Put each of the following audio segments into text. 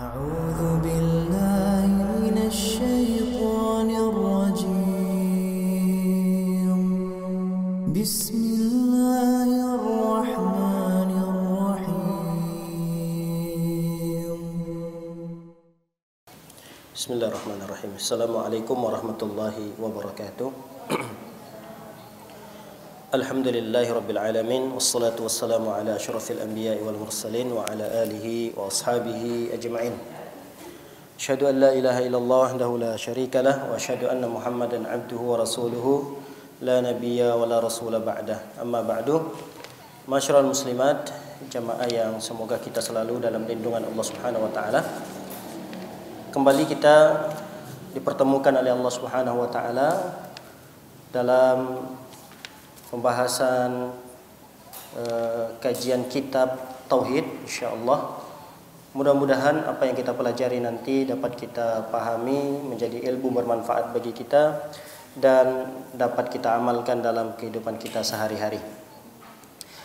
أعوذ بالله من الشيطان الرجيم بسم الله الرحمن الرحيم بسم الله الرحمن الرحيم. السلام عليكم ورحمة الله وبركاته. الحمد لله رب العالمين والصلاة والسلام على أشرف الأنبياء والمرسلين وعلى آله وأصحابه أجمعين. أشهد أن لا إله إلا الله وحده لا شريك له وأشهد أن محمدا عبده ورسوله لا نبي ولا رسول بعده. أما بعد, masyarul muslimat, jamaah yang semoga kita selalu dalam lindungan Allah Subhanahu wa taala. Kembali kita dipertemukan oleh Allah Subhanahu wa taala dalam pembahasan kajian kitab Tauhid, insyaallah. Mudah-mudahan apa yang kita pelajari nanti dapat kita pahami, menjadi ilmu bermanfaat bagi kita dan dapat kita amalkan dalam kehidupan kita sehari-hari.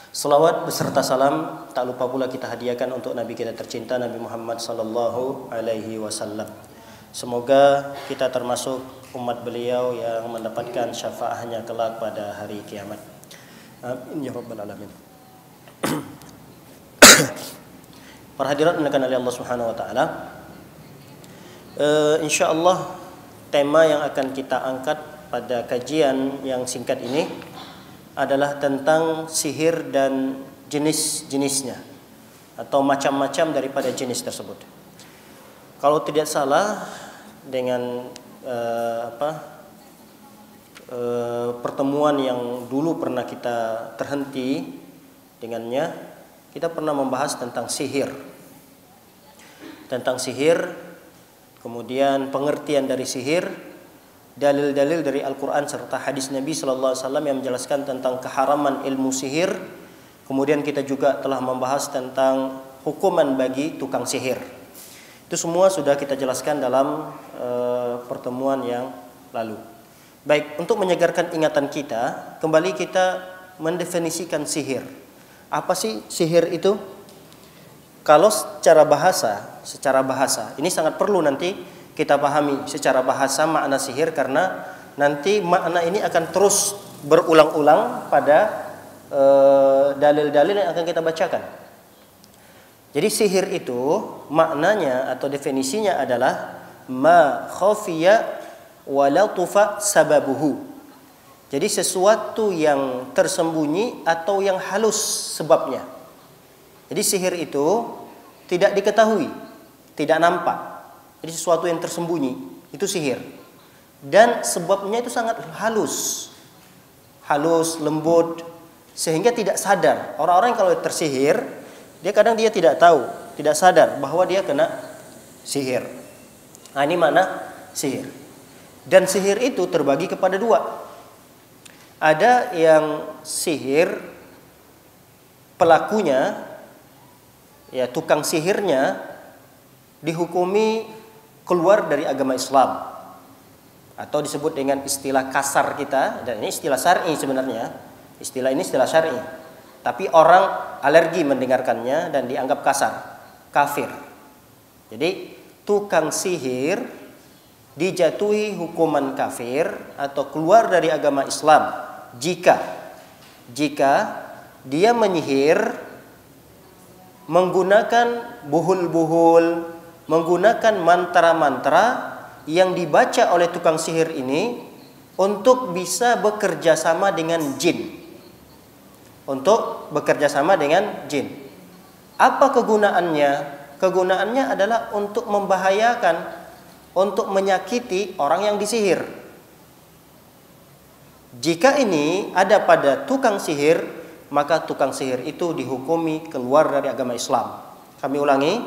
Salawat beserta salam tak lupa pula kita hadiahkan untuk Nabi kita tercinta, Nabi Muhammad sallallahu alaihi wasallam. Semoga kita termasuk umat beliau yang mendapatkan syafaatnya kelak pada hari kiamat. Amin ya rabbal alamin. Para hadirat dimuliakan oleh Allah Subhanahu wa taala. Insyaallah tema yang akan kita angkat pada kajian yang singkat ini adalah tentang sihir dan jenis-jenisnya atau macam-macam daripada jenis tersebut. Kalau tidak salah dengan pertemuan yang dulu pernah kita terhenti dengannya, kita pernah membahas tentang sihir. Tentang sihir, kemudian pengertian dari sihir, dalil-dalil dari Al-Quran serta hadis Nabi sallallahu alaihi wasallam yang menjelaskan tentang keharaman ilmu sihir. Kemudian kita juga telah membahas tentang hukuman bagi tukang sihir. Itu semua sudah kita jelaskan dalam pertemuan yang lalu. Baik, untuk menyegarkan ingatan kita, kembali kita mendefinisikan sihir. Apa sih sihir itu? Kalau secara bahasa, ini sangat perlu nanti kita pahami secara bahasa makna sihir, karena nanti makna ini akan terus berulang-ulang pada dalil-dalil yang akan kita bacakan. Jadi sihir itu maknanya atau definisinya adalah ma khafiya wa latufa sababuhu. Jadi sesuatu yang tersembunyi atau yang halus sebabnya. Jadi sihir itu tidak diketahui, tidak nampak. Jadi sesuatu yang tersembunyi itu sihir. Dan sebabnya itu sangat halus, lembut, sehingga tidak sadar. Orang-orang kalau tersihir, dia kadang tidak tahu, tidak sadar bahwa dia kena sihir. Nah, ini makna sihir. Dan sihir itu terbagi kepada dua. Ada yang sihir pelakunya, ya tukang sihirnya dihukumi keluar dari agama Islam, atau disebut dengan istilah kasar kita, dan ini istilah syar'i sebenarnya. Istilah ini istilah syar'i, tapi orang alergi mendengarkannya dan dianggap kasar, kafir. Jadi tukang sihir dijatuhi hukuman kafir atau keluar dari agama Islam jika dia menyihir menggunakan buhul-buhul, menggunakan mantra-mantra yang dibaca oleh tukang sihir ini untuk bisa bekerja sama dengan jin. Apa kegunaannya? Kegunaannya adalah untuk membahayakan, untuk menyakiti orang yang disihir. Jika ini ada pada tukang sihir, maka tukang sihir itu dihukumi keluar dari agama Islam. Kami ulangi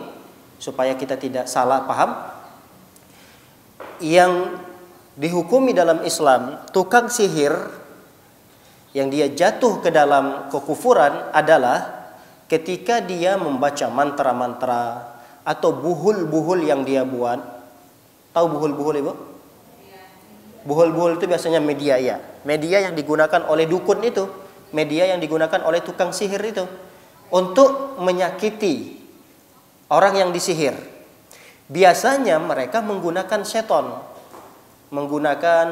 supaya kita tidak salah paham. Yang dihukumi dalam Islam, tukang sihir yang dia jatuh ke dalam kekufuran adalah ketika dia membaca mantra-mantra atau buhul-buhul yang dia buat. Tahu buhul-buhul, Ibu? Buhul-buhul itu biasanya media, ya. Media yang digunakan oleh dukun itu, media yang digunakan oleh tukang sihir itu untuk menyakiti orang yang disihir. biasanya mereka menggunakan seton, menggunakan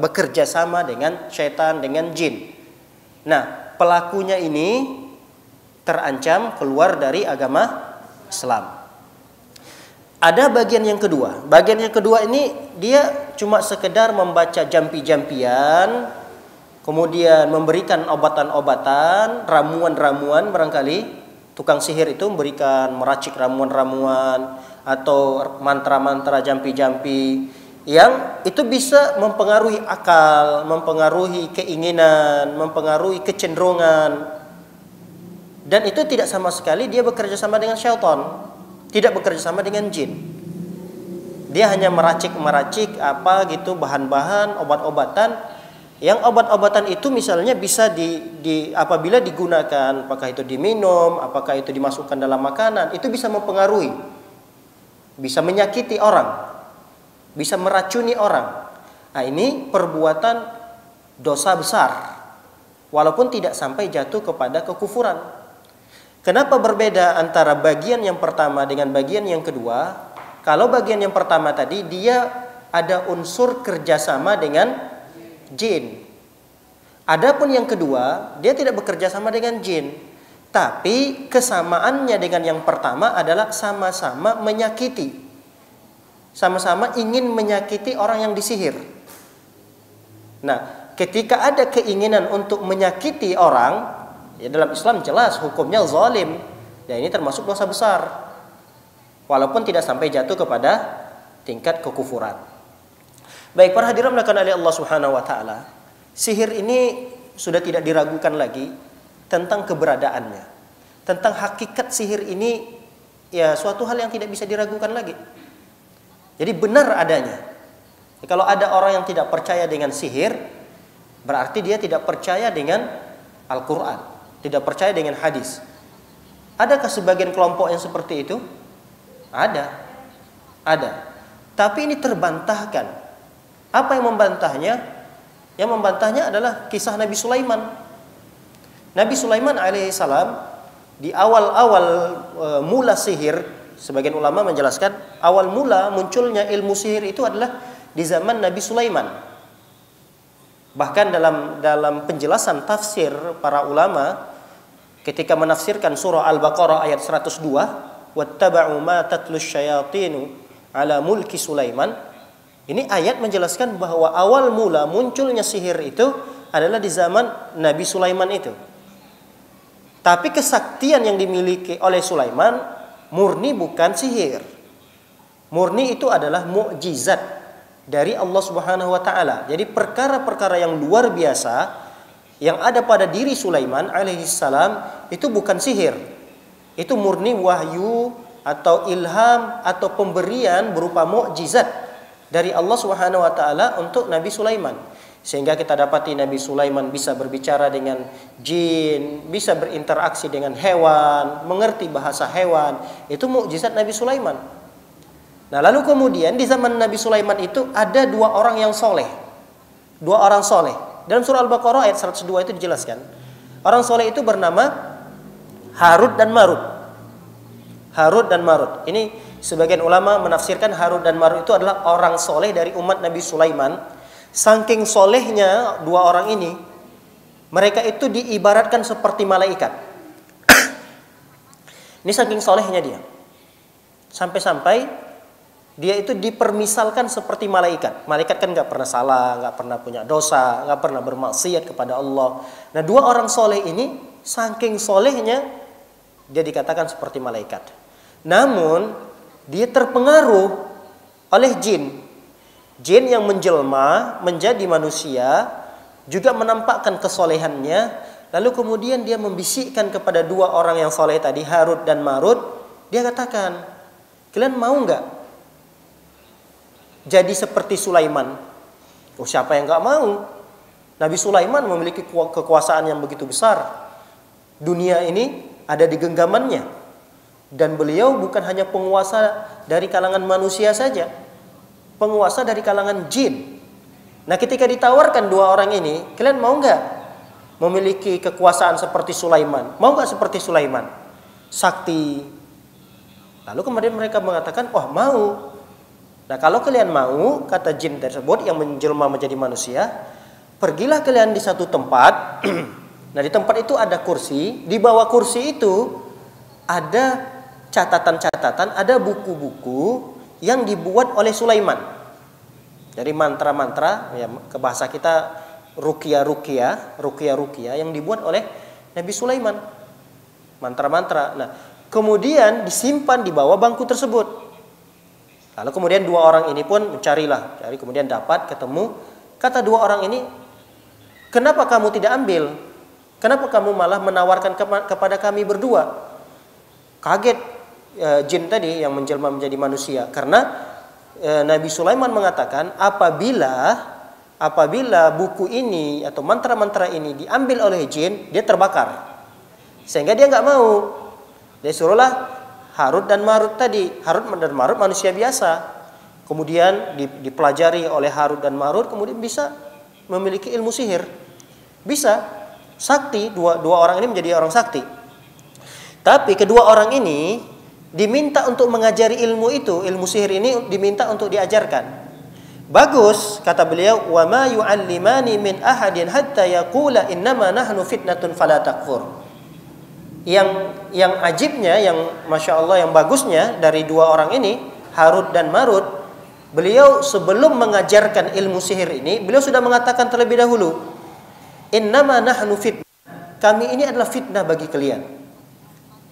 bekerja sama dengan setan, dengan jin. Nah, pelakunya ini terancam keluar dari agama Islam. Ada bagian yang kedua. Bagian yang kedua ini dia cuma sekedar membaca jampi-jampian, kemudian memberikan obatan-obatan, ramuan-ramuan barangkali. Tukang sihir itu memberikan, meracik ramuan-ramuan atau mantra-mantra jampi-jampi yang itu bisa mempengaruhi akal, mempengaruhi keinginan, mempengaruhi kecenderungan. Dan itu tidak sama sekali dia bekerja sama dengan syaitan, tidak bekerja sama dengan jin. Dia hanya meracik apa gitu bahan-bahan, obat-obatan. Yang obat-obatan itu misalnya bisa apabila digunakan, apakah itu diminum, apakah itu dimasukkan dalam makanan, itu bisa mempengaruhi, bisa menyakiti orang, bisa meracuni orang. Nah, ini perbuatan dosa besar, walaupun tidak sampai jatuh kepada kekufuran. Kenapa berbeda antara bagian yang pertama dengan bagian yang kedua? Kalau bagian yang pertama tadi dia ada unsur kerjasama dengan jin. Adapun yang kedua, dia tidak bekerja sama dengan jin. Tapi kesamaannya dengan yang pertama adalah sama-sama menyakiti. Sama-sama ingin menyakiti orang yang disihir. Nah, ketika ada keinginan untuk menyakiti orang, ya dalam Islam jelas hukumnya zalim. Dan ini termasuk dosa besar. Walaupun tidak sampai jatuh kepada tingkat kekufuran. Baik, para hadirin melakukan oleh Allah Subhanahu wa taala, sihir ini sudah tidak diragukan lagi tentang keberadaannya. Tentang hakikat sihir ini ya suatu hal yang tidak bisa diragukan lagi. Jadi benar adanya. Kalau ada orang yang tidak percaya dengan sihir, berarti dia tidak percaya dengan Al-Qur'an, tidak percaya dengan hadis. Adakah sebagian kelompok yang seperti itu? Ada. Tapi ini terbantahkan. Apa yang membantahnya? Yang membantahnya adalah kisah Nabi Sulaiman. Nabi Sulaiman alaihissalam di awal-awal mula sihir, sebagian ulama menjelaskan awal mula munculnya ilmu sihir itu adalah di zaman Nabi Sulaiman. Bahkan dalam penjelasan tafsir para ulama ketika menafsirkan surah Al-Baqarah ayat 102, wattaba'u ma tatlus syayatinu ala mulki Sulaiman. Ini ayat menjelaskan bahwa awal mula munculnya sihir itu adalah di zaman Nabi Sulaiman itu. Tapi kesaktian yang dimiliki oleh Sulaiman murni bukan sihir. Murni itu adalah mukjizat dari Allah Subhanahu wa taala. Jadi perkara-perkara yang luar biasa yang ada pada diri Sulaiman alaihissalam itu bukan sihir. Itu murni wahyu atau ilham atau pemberian berupa mukjizat dari Allah Subhanahu wa taala untuk Nabi Sulaiman. Sehingga kita dapati Nabi Sulaiman bisa berbicara dengan jin, bisa berinteraksi dengan hewan, mengerti bahasa hewan. Itu mukjizat Nabi Sulaiman. Nah, lalu kemudian di zaman Nabi Sulaiman itu ada dua orang yang soleh. Dua orang soleh. Dalam surah Al-Baqarah ayat 102 itu dijelaskan. Orang soleh itu bernama Harut dan Marut. Harut dan Marut. Ini sebagian ulama menafsirkan Harut dan Marut itu adalah orang soleh dari umat Nabi Sulaiman. Saking solehnya dua orang ini, mereka itu diibaratkan seperti malaikat. Ini saking solehnya dia. Sampai-sampai dia itu dipermisalkan seperti malaikat. Malaikat kan nggak pernah salah, nggak pernah punya dosa, nggak pernah bermaksiat kepada Allah. Nah, dua orang soleh ini saking solehnya dia dikatakan seperti malaikat. Namun dia terpengaruh oleh jin. Jin yang menjelma menjadi manusia juga menampakkan kesolehannya. Lalu kemudian dia membisikkan kepada dua orang yang soleh tadi, Harut dan Marut. Dia katakan, kalian mau nggak jadi seperti Sulaiman? Oh, siapa yang nggak mau? Nabi Sulaiman memiliki kekuasaan yang begitu besar. Dunia ini ada di genggamannya. Dan beliau bukan hanya penguasa dari kalangan manusia saja, penguasa dari kalangan jin. Nah, ketika ditawarkan dua orang ini, kalian mau nggak memiliki kekuasaan seperti Sulaiman? Mau nggak seperti Sulaiman? Sakti, Lalu kemudian mereka mengatakan, oh mau. Nah kalau kalian mau, kata jin tersebut yang menjelma menjadi manusia, pergilah kalian di satu tempat. Nah di tempat itu ada kursi, di bawah kursi itu ada catatan-catatan, ada buku-buku yang dibuat oleh Sulaiman. Dari mantra-mantra, ya, ke bahasa kita ruqyah yang dibuat oleh Nabi Sulaiman. Mantra-mantra. Nah, kemudian disimpan di bawah bangku tersebut. Lalu kemudian dua orang ini pun cari, kemudian dapat, ketemu. Kata dua orang ini, kenapa kamu tidak ambil? Kenapa kamu malah menawarkan kepada kami berdua? Kaget jin tadi yang menjelma menjadi manusia. Karena Nabi Sulaiman mengatakan apabila buku ini atau mantra-mantra ini diambil oleh jin, dia terbakar. Sehingga dia nggak mau. Dia suruhlah Harut dan Marut tadi. Harut dan Marut manusia biasa. Kemudian dipelajari oleh Harut dan Marut, kemudian bisa memiliki ilmu sihir. Bisa sakti, dua orang ini menjadi orang sakti. Tapi kedua orang ini diminta untuk mengajari ilmu itu, ilmu sihir ini diminta untuk diajarkan. Bagus, kata beliau, wa ma yu'allimani min ahadin hatta yaqula innama nahnu fitnatun fala takfur. Yang ajibnya, yang masya Allah, yang bagusnya dari dua orang ini, Harut dan Marut, beliau sebelum mengajarkan ilmu sihir ini, beliau sudah mengatakan terlebih dahulu, innama nahnu fitnah, kami ini adalah fitnah bagi kalian.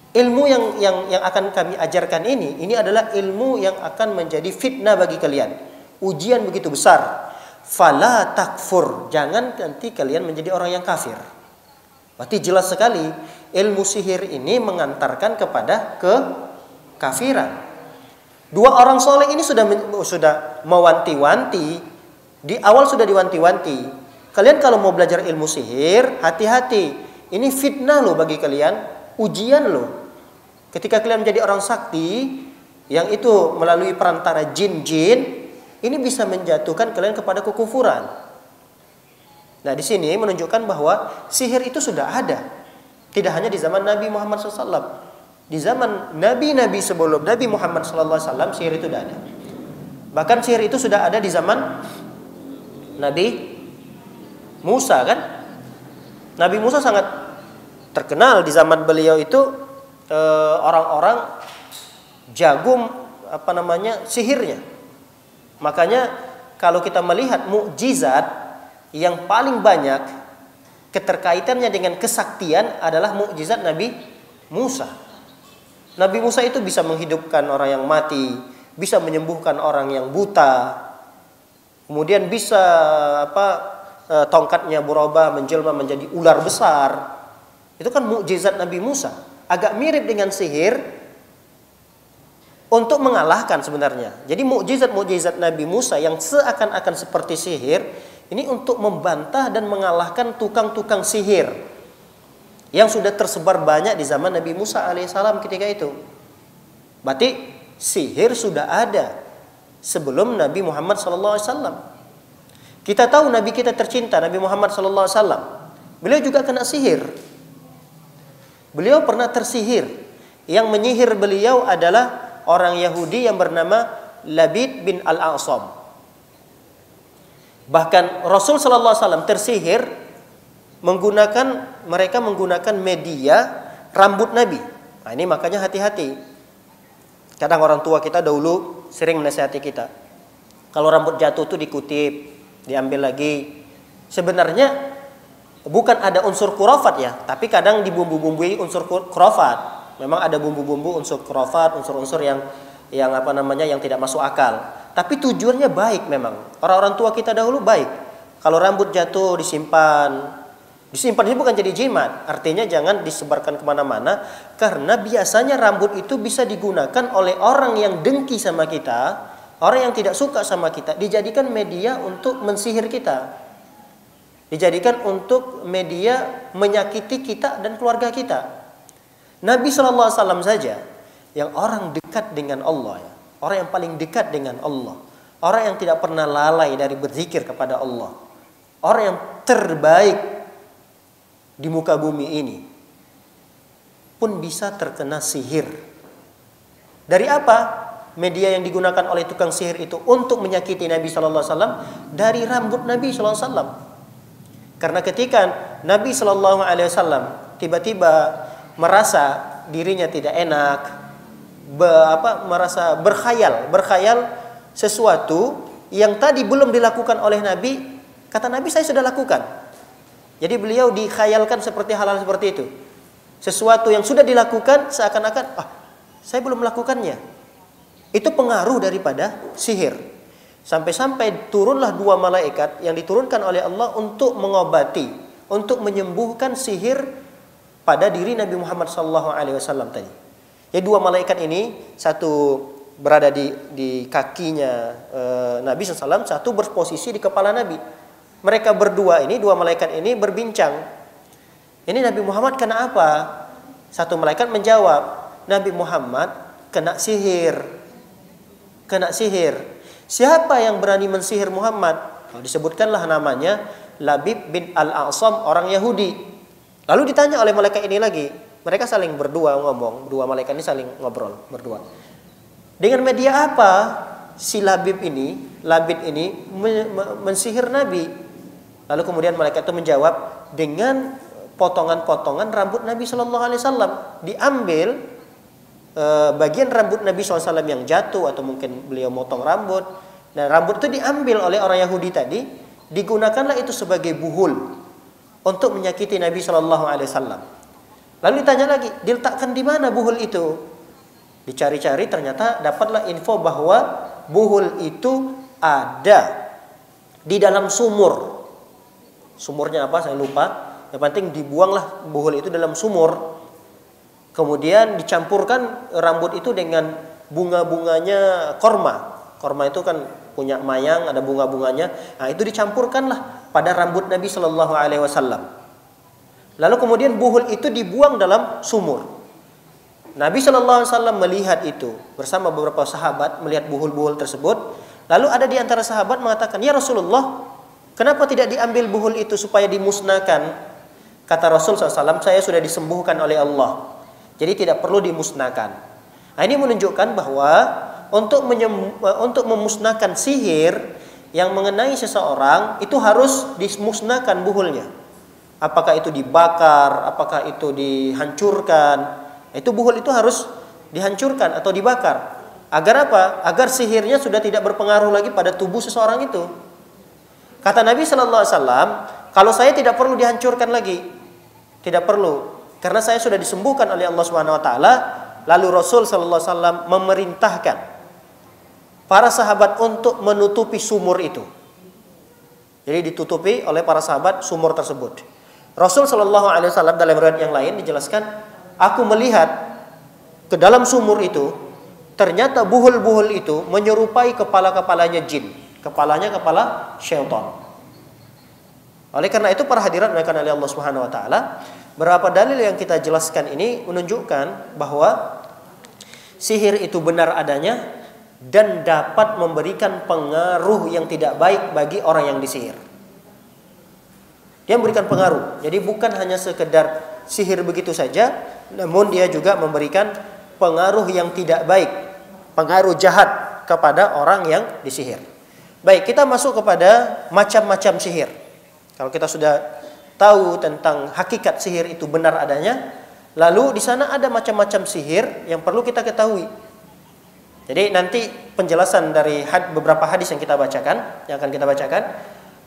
Ilmu yang akan kami ajarkan ini adalah ilmu yang akan menjadi fitnah bagi kalian, ujian begitu besar. Fala takfur, jangan nanti kalian menjadi orang yang kafir. Berarti jelas sekali ilmu sihir ini mengantarkan kepada kekafiran. Dua orang soleh ini sudah mewanti-wanti, di awal sudah diwanti-wanti. Kalian kalau mau belajar ilmu sihir, hati-hati. Ini fitnah loh bagi kalian, ujian loh. Ketika kalian menjadi orang sakti, yang itu melalui perantara jin-jin, ini bisa menjatuhkan kalian kepada kekufuran. Nah di sini menunjukkan bahwa sihir itu sudah ada. Tidak hanya di zaman Nabi Muhammad SAW. Di zaman nabi-nabi sebelum Nabi Muhammad SAW, sihir itu sudah ada. Bahkan sihir itu sudah ada di zaman Nabi Musa, kan? Nabi Musa sangat terkenal di zaman beliau itu, orang-orang jago sihirnya. Makanya kalau kita melihat mukjizat yang paling banyak keterkaitannya dengan kesaktian adalah mukjizat Nabi Musa. Nabi Musa itu bisa menghidupkan orang yang mati, bisa menyembuhkan orang yang buta. Kemudian bisa tongkatnya berubah menjelma menjadi ular besar. Itu kan mukjizat Nabi Musa. Agak mirip dengan sihir untuk mengalahkan sebenarnya. Jadi mukjizat Nabi Musa yang seakan-akan seperti sihir, ini untuk membantah dan mengalahkan tukang-tukang sihir yang sudah tersebar banyak di zaman Nabi Musa alaihissalam ketika itu. Berarti sihir sudah ada sebelum Nabi Muhammad SAW. Kita tahu Nabi kita tercinta Nabi Muhammad SAW, beliau juga kena sihir. Beliau pernah tersihir. Yang menyihir beliau adalah orang Yahudi yang bernama Labid bin Al-A'sam. Bahkan Rasul sallallahu alaihi wasallam tersihir mereka menggunakan media rambut Nabi. Nah, ini makanya hati-hati. Kadang orang tua kita dahulu sering menasihati kita. Kalau rambut jatuh tuh dikutip, diambil lagi. Sebenarnya bukan ada unsur khurafat ya, tapi kadang dibumbu-bumbui unsur khurafat. Memang ada bumbu-bumbu unsur khurafat, unsur-unsur yang tidak masuk akal. Tapi tujuannya baik memang. Orang-orang tua kita dahulu baik. Kalau rambut jatuh disimpan. Disimpan ini bukan jadi jimat. Artinya jangan disebarkan kemana-mana. Karena biasanya rambut itu bisa digunakan oleh orang yang dengki sama kita. Orang yang tidak suka sama kita. Dijadikan media untuk mensihir kita. Dijadikan untuk media menyakiti kita dan keluarga kita. Nabi SAW saja yang orang dekat dengan Allah ya. Orang yang paling dekat dengan Allah. Orang yang tidak pernah lalai dari berzikir kepada Allah. Orang yang terbaik di muka bumi ini pun bisa terkena sihir. Dari apa media yang digunakan oleh tukang sihir itu untuk menyakiti Nabi sallallahu alaihi wasallam? Dari rambut Nabi sallallahu alaihi wasallam. Karena ketika Nabi sallallahu alaihi wasallam tiba-tiba merasa dirinya tidak enak, merasa berkhayal sesuatu yang tadi belum dilakukan oleh Nabi, kata Nabi saya sudah lakukan. Jadi beliau dikhayalkan seperti hal-hal seperti itu. Sesuatu yang sudah dilakukan seakan-akan saya belum melakukannya. Itu pengaruh daripada sihir. Sampai-sampai turunlah 2 malaikat yang diturunkan oleh Allah untuk mengobati, untuk menyembuhkan sihir pada diri Nabi Muhammad SAW tadi. Ya, 2 malaikat ini, satu berada di kakinya Nabi SAW, satu berposisi di kepala Nabi. Mereka berdua ini, 2 malaikat ini berbincang. Ini Nabi Muhammad kena apa? Satu malaikat menjawab, Nabi Muhammad kena sihir. Kena sihir. Siapa yang berani mensihir Muhammad? Disebutkanlah namanya Labib bin Al-A'sam, orang Yahudi. Lalu ditanya oleh malaikat ini lagi. Mereka saling berdua ngomong. 2 malaikat ini saling ngobrol berdua. Dengan media apa si Labib ini mensihir Nabi? Lalu kemudian malaikat itu menjawab, dengan potongan-potongan rambut Nabi Shallallahu Alaihi Wasallam. Diambil bagian rambut Nabi SAW yang jatuh, atau mungkin beliau motong rambut. Dan rambut itu diambil oleh orang Yahudi tadi, digunakanlah itu sebagai buhul untuk menyakiti Nabi Shallallahu Alaihi Wasallam. Lalu ditanya lagi, diletakkan di mana buhul itu? Dicari-cari, ternyata dapatlah info bahwa buhul itu ada di dalam sumur. Sumurnya apa? Saya lupa. Yang penting dibuanglah buhul itu dalam sumur. Kemudian dicampurkan rambut itu dengan bunga-bunganya korma. Korma itu kan punya mayang, ada bunga-bunganya. Nah, itu dicampurkanlah pada rambut Nabi Shallallahu Alaihi Wasallam. Lalu kemudian buhul itu dibuang dalam sumur. Nabi Shallallahu Alaihi Wasallam melihat itu bersama beberapa sahabat, melihat buhul-buhul tersebut. Lalu ada di antara sahabat mengatakan, ya Rasulullah, kenapa tidak diambil buhul itu supaya dimusnahkan? Kata Rasul SAW, saya sudah disembuhkan oleh Allah. Jadi tidak perlu dimusnahkan. Nah, ini menunjukkan bahwa untuk memusnahkan sihir yang mengenai seseorang itu harus dimusnahkan buhulnya. Apakah itu dibakar, apakah itu dihancurkan. Itu buhul itu harus dihancurkan atau dibakar. Agar apa? Agar sihirnya sudah tidak berpengaruh lagi pada tubuh seseorang itu. Kata Nabi Sallallahu Alaihi Wasallam, kalau saya tidak perlu dihancurkan lagi, tidak perlu. Karena saya sudah disembuhkan oleh Allah Subhanahu Wa Taala. Lalu Rasul Sallallahu Alaihi Wasallam memerintahkan para sahabat untuk menutupi sumur itu. Jadi ditutupi oleh para sahabat sumur tersebut. Rasul Sallallahu Alaihi Wasallam dalam riwayat yang lain dijelaskan, aku melihat ke dalam sumur itu, ternyata buhul-buhul itu menyerupai kepala-kepalanya jin. Kepalanya kepala syaitan. Oleh karena itu para hadirat dimuliakan oleh Allah Subhanahu Wa Taala, berapa dalil yang kita jelaskan ini menunjukkan bahwa sihir itu benar adanya dan dapat memberikan pengaruh yang tidak baik bagi orang yang disihir. Dia memberikan pengaruh. Jadi bukan hanya sekedar sihir begitu saja, namun dia juga memberikan pengaruh yang tidak baik, pengaruh jahat kepada orang yang disihir. Baik, kita masuk kepada macam-macam sihir. Kalau kita sudah tahu tentang hakikat sihir itu benar adanya, lalu di sana ada macam-macam sihir yang perlu kita ketahui. Jadi nanti penjelasan dari beberapa hadis yang akan kita bacakan,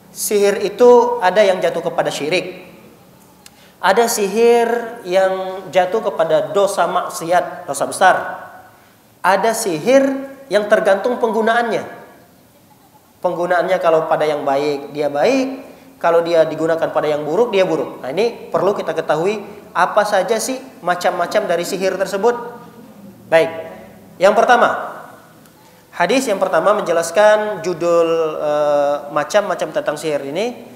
sihir itu ada yang jatuh kepada syirik. Ada sihir yang jatuh kepada dosa maksiat, dosa besar. Ada sihir yang tergantung penggunaannya. Penggunaannya kalau pada yang baik, dia baik. Kalau dia digunakan pada yang buruk, dia buruk. Nah, ini perlu kita ketahui apa saja sih macam-macam dari sihir tersebut. Baik. Yang pertama, hadis yang pertama menjelaskan judul macam-macam tentang sihir ini.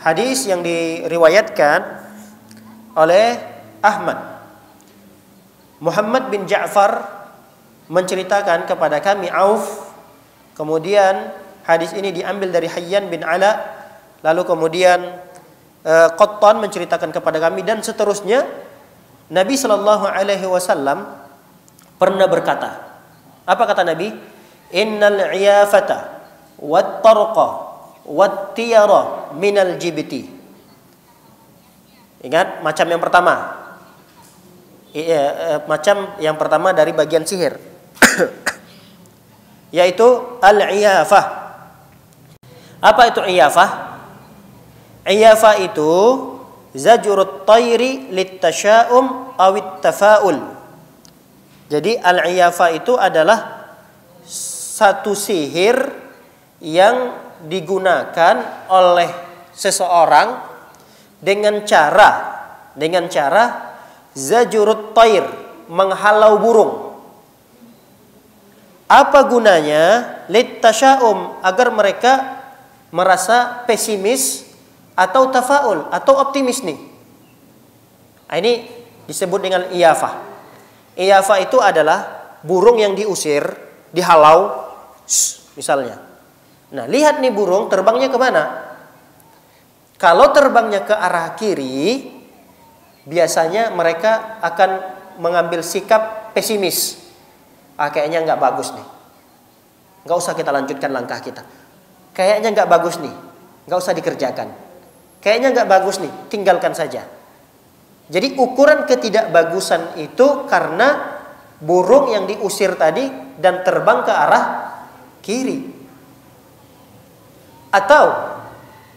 Hadis yang diriwayatkan oleh Ahmad. Muhammad bin Ja'far menceritakan kepada kami Auf. Kemudian hadis ini diambil dari Hayyan bin Ala. Lalu kemudian Qattan menceritakan kepada kami dan seterusnya. Nabi Shallallahu Alaihi Wasallam pernah berkata. Apa kata Nabi? Innal iyafata wat tarqa wat tiyara minal jibti. Ingat macam yang pertama. Macam yang pertama dari bagian sihir. Yaitu al-iyafah. Apa itu iyafah? Iyafah itu zajrut tayri littasya'um awit tafaul. Jadi al-iyafah itu adalah satu sihir yang digunakan oleh seseorang dengan cara zajrut tayr, menghalau burung. Apa gunanya? Littasya'um, agar mereka merasa pesimis atau tafaul atau optimis nih. Nah, ini disebut dengan iyafah. Iyafah itu adalah burung yang diusir, dihalau, misalnya. Nah, lihat nih burung terbangnya kemana? Kalau terbangnya ke arah kiri, biasanya mereka akan mengambil sikap pesimis. Kayaknya nggak bagus nih. Nggak usah kita lanjutkan langkah kita. Kayaknya nggak bagus nih. Nggak usah dikerjakan. Kayaknya nggak bagus nih, tinggalkan saja. Jadi ukuran ketidakbagusan itu karena burung yang diusir tadi dan terbang ke arah kiri. Atau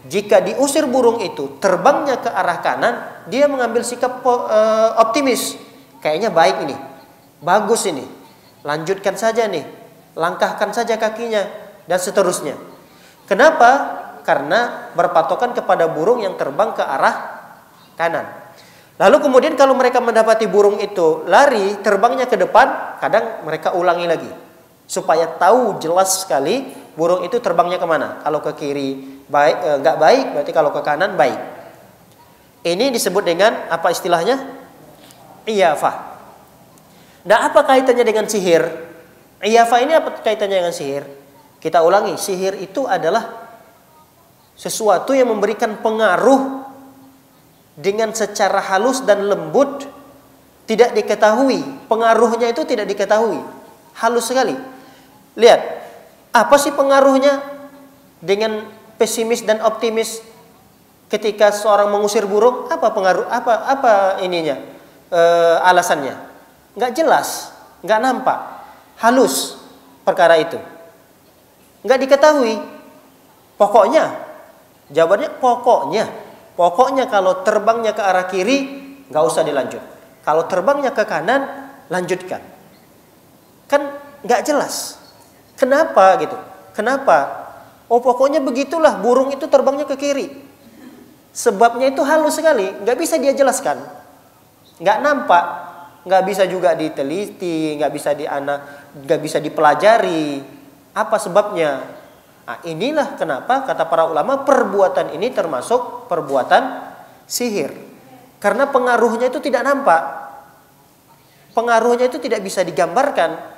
jika diusir burung itu terbangnya ke arah kanan, dia mengambil sikap optimis. Kayaknya baik ini, bagus ini, lanjutkan saja nih, langkahkan saja kakinya dan seterusnya. Kenapa? Karena berpatokan kepada burung yang terbang ke arah kanan. Lalu kemudian kalau mereka mendapati burung itu lari, terbangnya ke depan, kadang mereka ulangi lagi. Supaya tahu jelas sekali burung itu terbangnya kemana. Kalau ke kiri baik, nggak baik, berarti kalau ke kanan baik. Ini disebut dengan apa istilahnya? Iyafah. Nah, apa kaitannya dengan sihir? Iyafah ini apa kaitannya dengan sihir? Kita ulangi, sihir itu adalah sesuatu yang memberikan pengaruh dengan secara halus dan lembut, tidak diketahui. Pengaruhnya itu tidak diketahui. Halus sekali. Lihat, apa sih pengaruhnya dengan pesimis dan optimis ketika seorang mengusir burung? Apa pengaruh? Apa ininya? Alasannya? Nggak jelas, nggak nampak. Halus perkara itu. Nggak diketahui. Pokoknya, jawabannya pokoknya kalau terbangnya ke arah kiri, nggak usah dilanjut. Kalau terbangnya ke kanan, lanjutkan. Kan nggak jelas. Kenapa gitu? Kenapa? Oh, pokoknya begitulah, burung itu terbangnya ke kiri. Sebabnya itu halus sekali, nggak bisa dia jelaskan. Nggak nampak, nggak bisa juga diteliti, nggak bisa dipelajari. Apa sebabnya? Nah, inilah kenapa kata para ulama perbuatan ini termasuk perbuatan sihir. Karena pengaruhnya itu tidak nampak. Pengaruhnya itu tidak bisa digambarkan.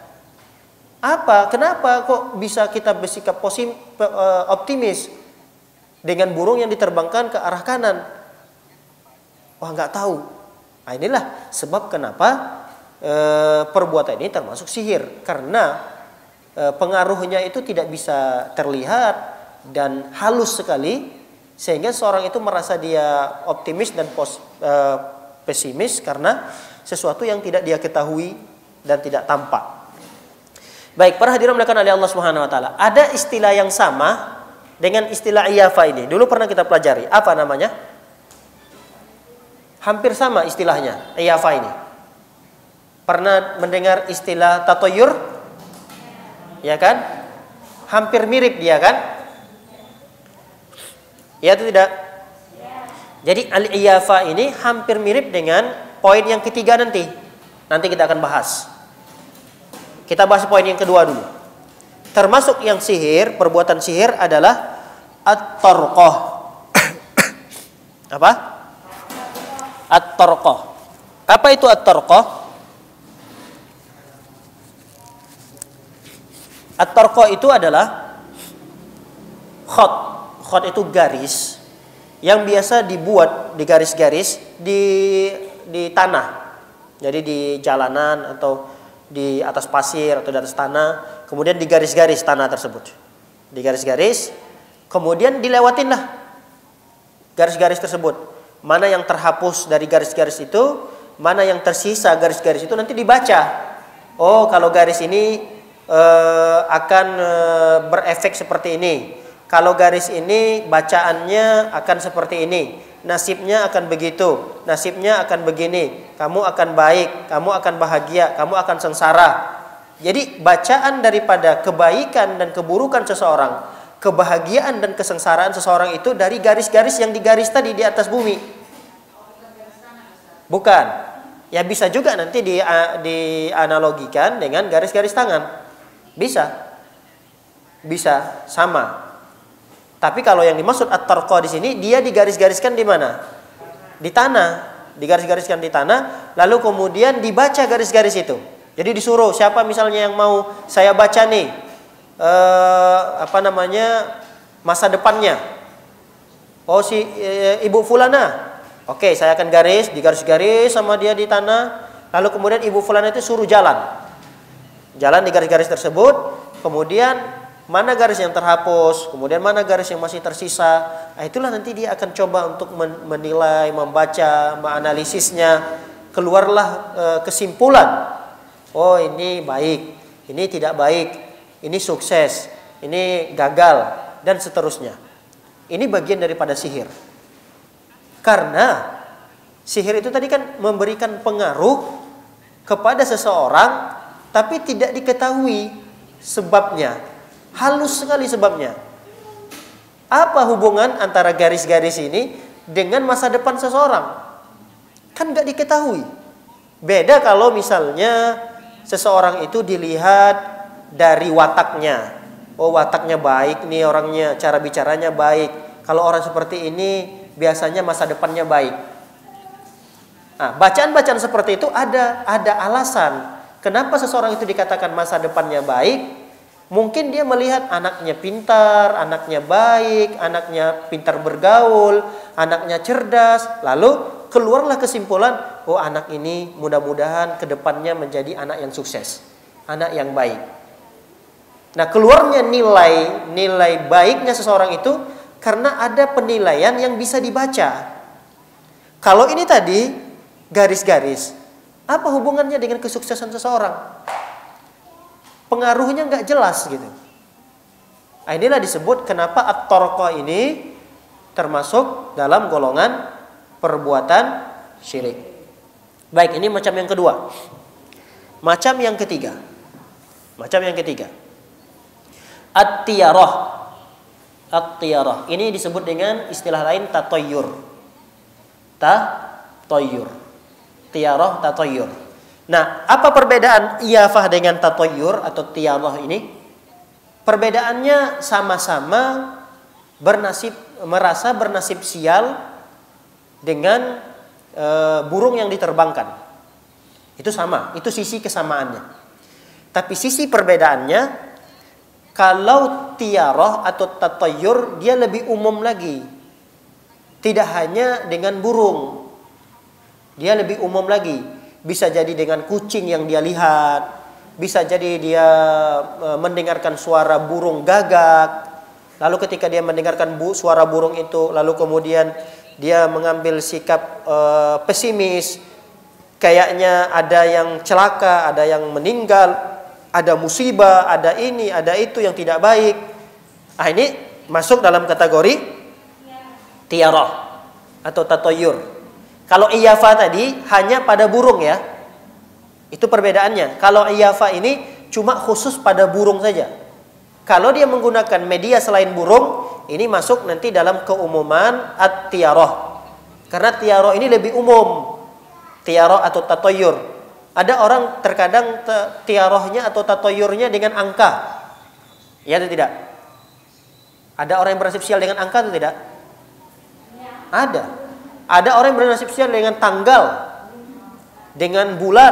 Apa? Kenapa kok bisa kita bersikap optimis dengan burung yang diterbangkan ke arah kanan? Wah, nggak tahu. Nah, inilah sebab kenapa perbuatan ini termasuk sihir. Karena pengaruhnya itu tidak bisa terlihat dan halus sekali, sehingga seorang itu merasa dia optimis dan pesimis karena sesuatu yang tidak dia ketahui dan tidak tampak. Baik, para hadirin dimuliakan oleh Allah Subhanahu wa taala. Ada istilah yang sama dengan istilah iyafah ini. Dulu pernah kita pelajari. Apa namanya? Hampir sama istilahnya, iyafah ini. Pernah mendengar istilah tatoyur? Ya kan? Hampir mirip dia kan? Ya atau tidak? Jadi al-iyafah ini hampir mirip dengan poin yang ketiga nanti. Nanti kita akan bahas. Kita bahas poin yang kedua dulu. Termasuk yang sihir, perbuatan sihir adalah at-tarqah. Apa? At-tarqah. Apa itu at-tarqah? At-tarqah itu adalah khot. Khot itu garis yang biasa dibuat di garis-garis di tanah. Jadi di jalanan atau di atas pasir atau di atas tanah, kemudian digaris-garis tanah tersebut. Digaris-garis, kemudian dilewatinlah garis-garis tersebut. Mana yang terhapus dari garis-garis itu, mana yang tersisa garis-garis itu nanti dibaca. Oh, kalau garis ini akan berefek seperti ini. Kalau garis ini bacaannya akan seperti ini. Nasibnya akan begitu, nasibnya akan begini. Kamu akan baik, kamu akan bahagia, kamu akan sengsara. Jadi bacaan daripada kebaikan dan keburukan seseorang, kebahagiaan dan kesengsaraan seseorang itu dari garis-garis yang digaris tadi di atas bumi. Bukan. Ya bisa juga nanti dianalogikan dengan garis-garis tangan. Bisa. Bisa sama. Tapi kalau yang dimaksud at-tarqa di sini, dia digaris-gariskan di mana? Di tanah, digaris-gariskan di tanah, lalu kemudian dibaca garis-garis itu. Jadi disuruh siapa misalnya yang mau saya baca nih, masa depannya. Oh si ibu fulana, oke saya akan digaris-garis sama dia di tanah. Lalu kemudian ibu fulana itu suruh jalan di garis-garis tersebut, kemudian mana garis yang terhapus, kemudian mana garis yang masih tersisa. Nah, itulah nanti dia akan coba untuk menilai, membaca, menganalisisnya. Keluarlah kesimpulan. Oh ini baik, ini tidak baik, ini sukses, ini gagal, dan seterusnya. Ini bagian daripada sihir. Karena sihir itu tadi kan memberikan pengaruh kepada seseorang, tapi tidak diketahui sebabnya. Halus sekali sebabnya. Apa hubungan antara garis-garis ini dengan masa depan seseorang? Kan gak diketahui. Beda kalau misalnya seseorang itu dilihat dari wataknya. Oh wataknya baik nih orangnya, cara bicaranya baik. Kalau orang seperti ini biasanya masa depannya baik. Nah, bacaan-bacaan seperti itu ada alasan. Kenapa seseorang itu dikatakan masa depannya baik? Mungkin dia melihat anaknya pintar, anaknya baik, anaknya pintar bergaul, anaknya cerdas. Lalu keluarlah kesimpulan, oh anak ini mudah-mudahan kedepannya menjadi anak yang sukses, anak yang baik. Nah keluarnya nilai baiknya seseorang itu karena ada penilaian yang bisa dibaca. Kalau ini tadi garis-garis, apa hubungannya dengan kesuksesan seseorang? Pengaruhnya nggak jelas gitu. Nah, inilah disebut kenapa at-tarqa ini termasuk dalam golongan perbuatan syirik. Baik, ini macam yang kedua. Macam yang ketiga. At-tiyarah. At-tiyarah. Ini disebut dengan istilah lain tatayyur. Tatayyur. Tiyarah, tatayyur. Nah, apa perbedaan iyafah dengan tatayyur atau tiyarah ini? Perbedaannya sama-sama merasa bernasib sial dengan burung yang diterbangkan. Itu sama, itu sisi kesamaannya. Tapi sisi perbedaannya, kalau tiyarah atau tatayyur dia lebih umum lagi. Tidak hanya dengan burung. Dia lebih umum lagi. Bisa jadi dengan kucing yang dia lihat, bisa jadi dia mendengarkan suara burung gagak. Lalu ketika dia mendengarkan suara burung itu, lalu kemudian dia mengambil sikap pesimis. Kayaknya ada yang celaka, ada yang meninggal, ada musibah, ada ini, ada itu yang tidak baik. Ah ini masuk dalam kategori tiyarah atau tatayyur. Kalau iyafa tadi hanya pada burung ya. Itu perbedaannya. Kalau iyafa ini cuma khusus pada burung saja. Kalau dia menggunakan media selain burung, ini masuk nanti dalam keumuman at-tiyarah. Karena tiyarah ini lebih umum. Tiyarah atau tatayyur. Ada orang terkadang tiyarahnya atau tatayyurnya dengan angka. Ya atau tidak? Ada orang yang bernasib sial dengan angka atau tidak? Ada. Ada orang yang bernasib sial dengan tanggal, dengan bulan,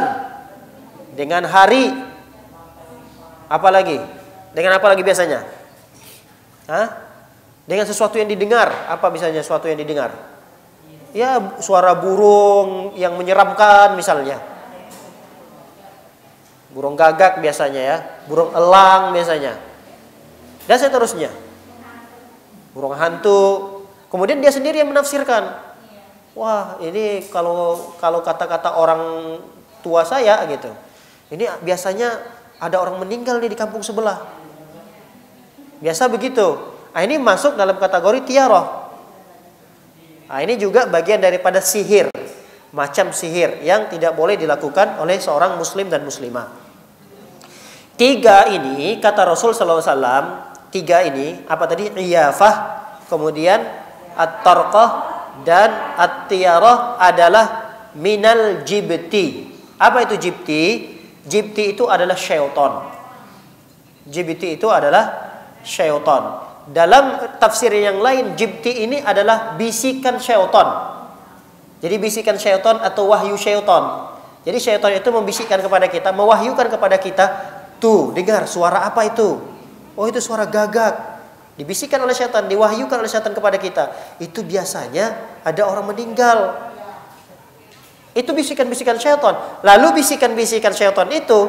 dengan hari. Apalagi? Dengan apa lagi biasanya? Dengan sesuatu yang didengar. Apa misalnya sesuatu yang didengar? Ya suara burung yang menyeramkan misalnya. burung gagak biasanya ya, burung elang biasanya, dan seterusnya, burung hantu. Kemudian dia sendiri yang menafsirkan, wah ini kalau kata-kata orang tua saya gitu, ini biasanya ada orang meninggal nih di kampung sebelah, biasa begitu. Nah, ini masuk dalam kategori tiarah. Nah, ini juga bagian daripada sihir, macam sihir yang tidak boleh dilakukan oleh seorang muslim dan muslimah. 3 ini kata Rasul sallallahu alaihi wasallam, 3 ini apa tadi? Iyafah, kemudian at-tarqah dan at-tiarah adalah minal jibti. Apa itu jibti? Jibti itu adalah syaitan. Jibti itu adalah syaitan. Dalam tafsir yang lain, jibti ini adalah bisikan syaitan. Jadi bisikan syaitan atau wahyu syaitan. Jadi syaitan itu membisikkan kepada kita, mewahyukan kepada kita, tuh dengar suara apa itu? Oh itu suara gagak. Dibisikkan oleh syaitan, diwahyukan oleh syaitan kepada kita. Itu biasanya ada orang meninggal. Itu bisikan-bisikan syaitan. Lalu bisikan-bisikan syaitan itu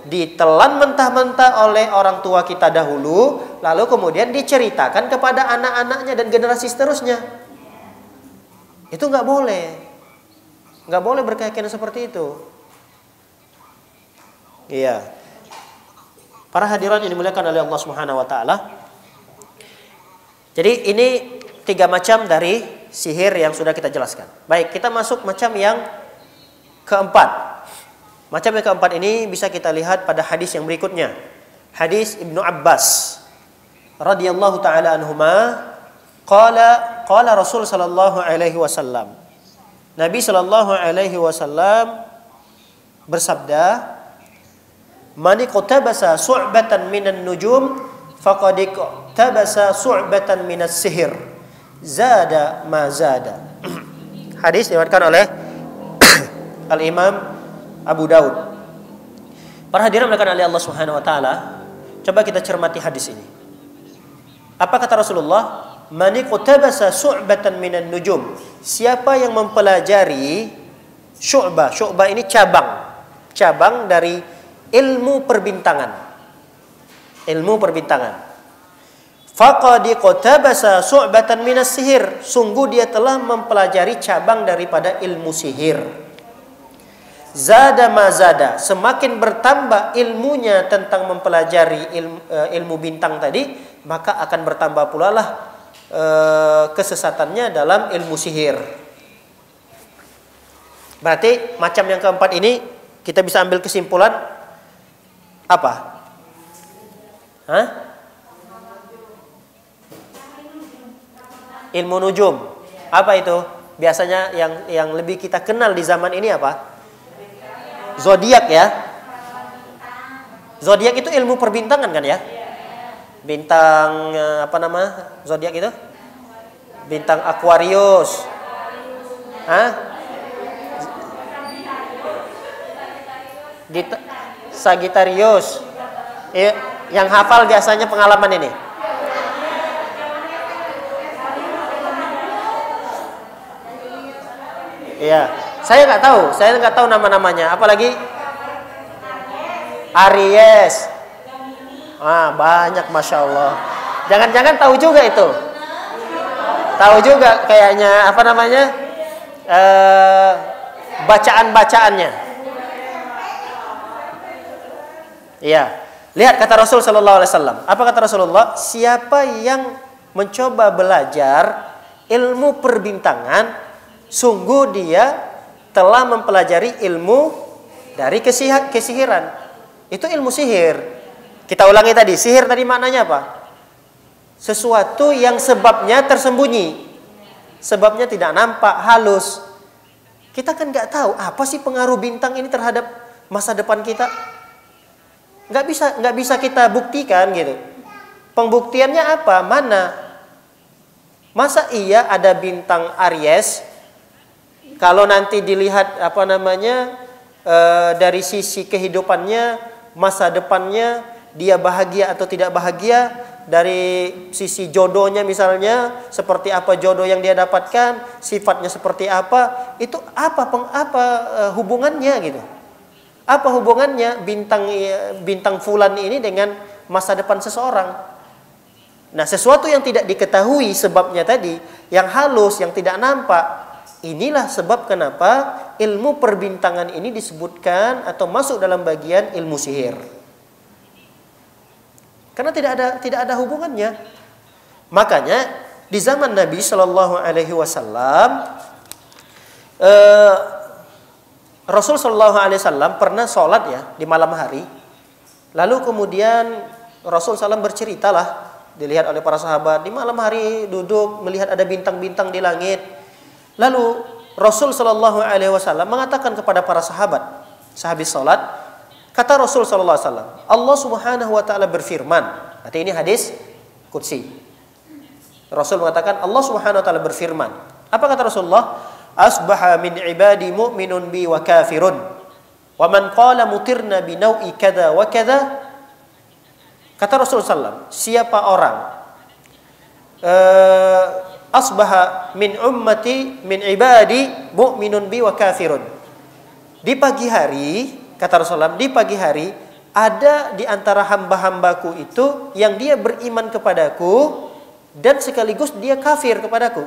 ditelan mentah-mentah oleh orang tua kita dahulu, lalu kemudian diceritakan kepada anak-anaknya dan generasi seterusnya. Itu nggak boleh berkeyakinan seperti itu. Iya. Para hadirin yang dimuliakan oleh Allah Subhanahu wa taala. Jadi ini 3 macam dari sihir yang sudah kita jelaskan. Baik, kita masuk macam yang keempat. Macam yang keempat ini bisa kita lihat pada hadis yang berikutnya. Hadis Ibnu Abbas radhiyallahu taala anhuma, qala Rasul sallallahu alaihi wasallam. Nabi sallallahu alaihi wasallam bersabda, "Man iqtabasa su'batan minan nujum faqad iqtabasa su'batan minas sihir. Zada ma zada." Hadis diriwayatkan oleh Al-Imam Abu Daud. Para hadirin melakukan oleh Allah Subhanahu wa taala, coba kita cermati hadis ini. Apa kata Rasulullah? Man iqtabasa su'batan minan nujum. Siapa yang mempelajari syu'bah. Syu'bah ini cabang dari ilmu perbintangan. Ilmu perbintangan. Faqad iqtabasa su'batan minas sihir. Sungguh dia telah mempelajari cabang daripada ilmu sihir. Zada mazada, semakin bertambah ilmunya tentang mempelajari ilmu bintang tadi, maka akan bertambah pula lah kesesatannya dalam ilmu sihir. Berarti macam yang keempat ini kita bisa ambil kesimpulan apa? Ilmu nujum. Apa itu? Biasanya yang lebih kita kenal di zaman ini apa? Zodiak ya. Zodiak itu ilmu perbintangan kan ya? Bintang apa nama zodiak itu? Bintang Aquarius. Sagittarius. Yang hafal biasanya pengalaman ini. Iya. Saya nggak tahu nama-namanya. Apalagi Aries. Banyak, masya Allah. Jangan-jangan tahu juga itu. Tahu juga kayaknya apa namanya bacaan-bacaannya. Iya. Lihat kata Rasul Sallallahu Alaihi Wasallam. Apa kata Rasulullah? Siapa yang mencoba belajar ilmu perbintangan, sungguh dia telah mempelajari ilmu dari kesihiran. Itu ilmu sihir. Kita ulangi tadi, sihir tadi maknanya apa? Sesuatu yang sebabnya tersembunyi, sebabnya tidak nampak, halus. Kita kan nggak tahu apa sih pengaruh bintang ini terhadap masa depan kita. Nggak bisa kita buktikan gitu. Pembuktiannya apa? Mana? Masa iya ada bintang Aries? Kalau nanti dilihat apa namanya dari sisi kehidupannya, masa depannya, dia bahagia atau tidak bahagia, dari sisi jodohnya misalnya, seperti apa jodoh yang dia dapatkan, sifatnya seperti apa, itu apa hubungannya gitu. Apa hubungannya bintang fulan ini dengan masa depan seseorang? Nah, sesuatu yang tidak diketahui sebabnya tadi, yang halus, yang tidak nampak, inilah sebab kenapa ilmu perbintangan ini disebutkan atau masuk dalam bagian ilmu sihir. Karena tidak ada hubungannya. Makanya di zaman Nabi Shallallahu Alaihi Wasallam, Rasul Shallallahu Alaihi Wasallam pernah sholat ya di malam hari. Lalu kemudian Rasul SAW berceritalah, dilihat oleh para sahabat di malam hari duduk melihat ada bintang-bintang di langit. Lalu Rasul Shallallahu Alaihi Wasallam mengatakan kepada para sahabat sehabis sholat, kata Rasul Shallallahu Alaihi Wasallam, Allah Subhanahu Wa Taala berfirman. Artinya ini hadis qudsi. Rasul mengatakan Allah Subhanahu Wa Taala berfirman. Apa kata Rasulullah? Asbaha min ibadi mu'minun bi wa kafirun. Wa man qala mutirna bi nau'i kada wa kada. Kata Rasulullah SAW, siapa orang asbaha min ummati min ibadi mu'minun bi wa kafirun. Di pagi hari, kata Rasulullah, di pagi hari ada di antara hamba-hambaku itu yang dia beriman kepadaku dan sekaligus dia kafir kepadaku.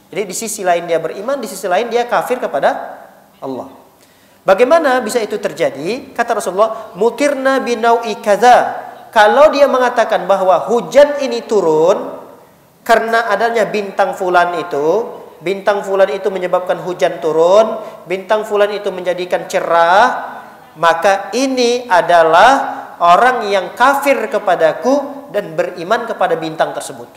Jadi di sisi lain dia beriman, di sisi lain dia kafir kepada Allah. Bagaimana bisa itu terjadi? Kata Rasulullah, mutirna bi nau'i kadza. Kalau dia mengatakan bahwa hujan ini turun karena adanya bintang fulan itu menyebabkan hujan turun, bintang fulan itu menjadikan cerah, maka ini adalah orang yang kafir kepadaku dan beriman kepada bintang tersebut.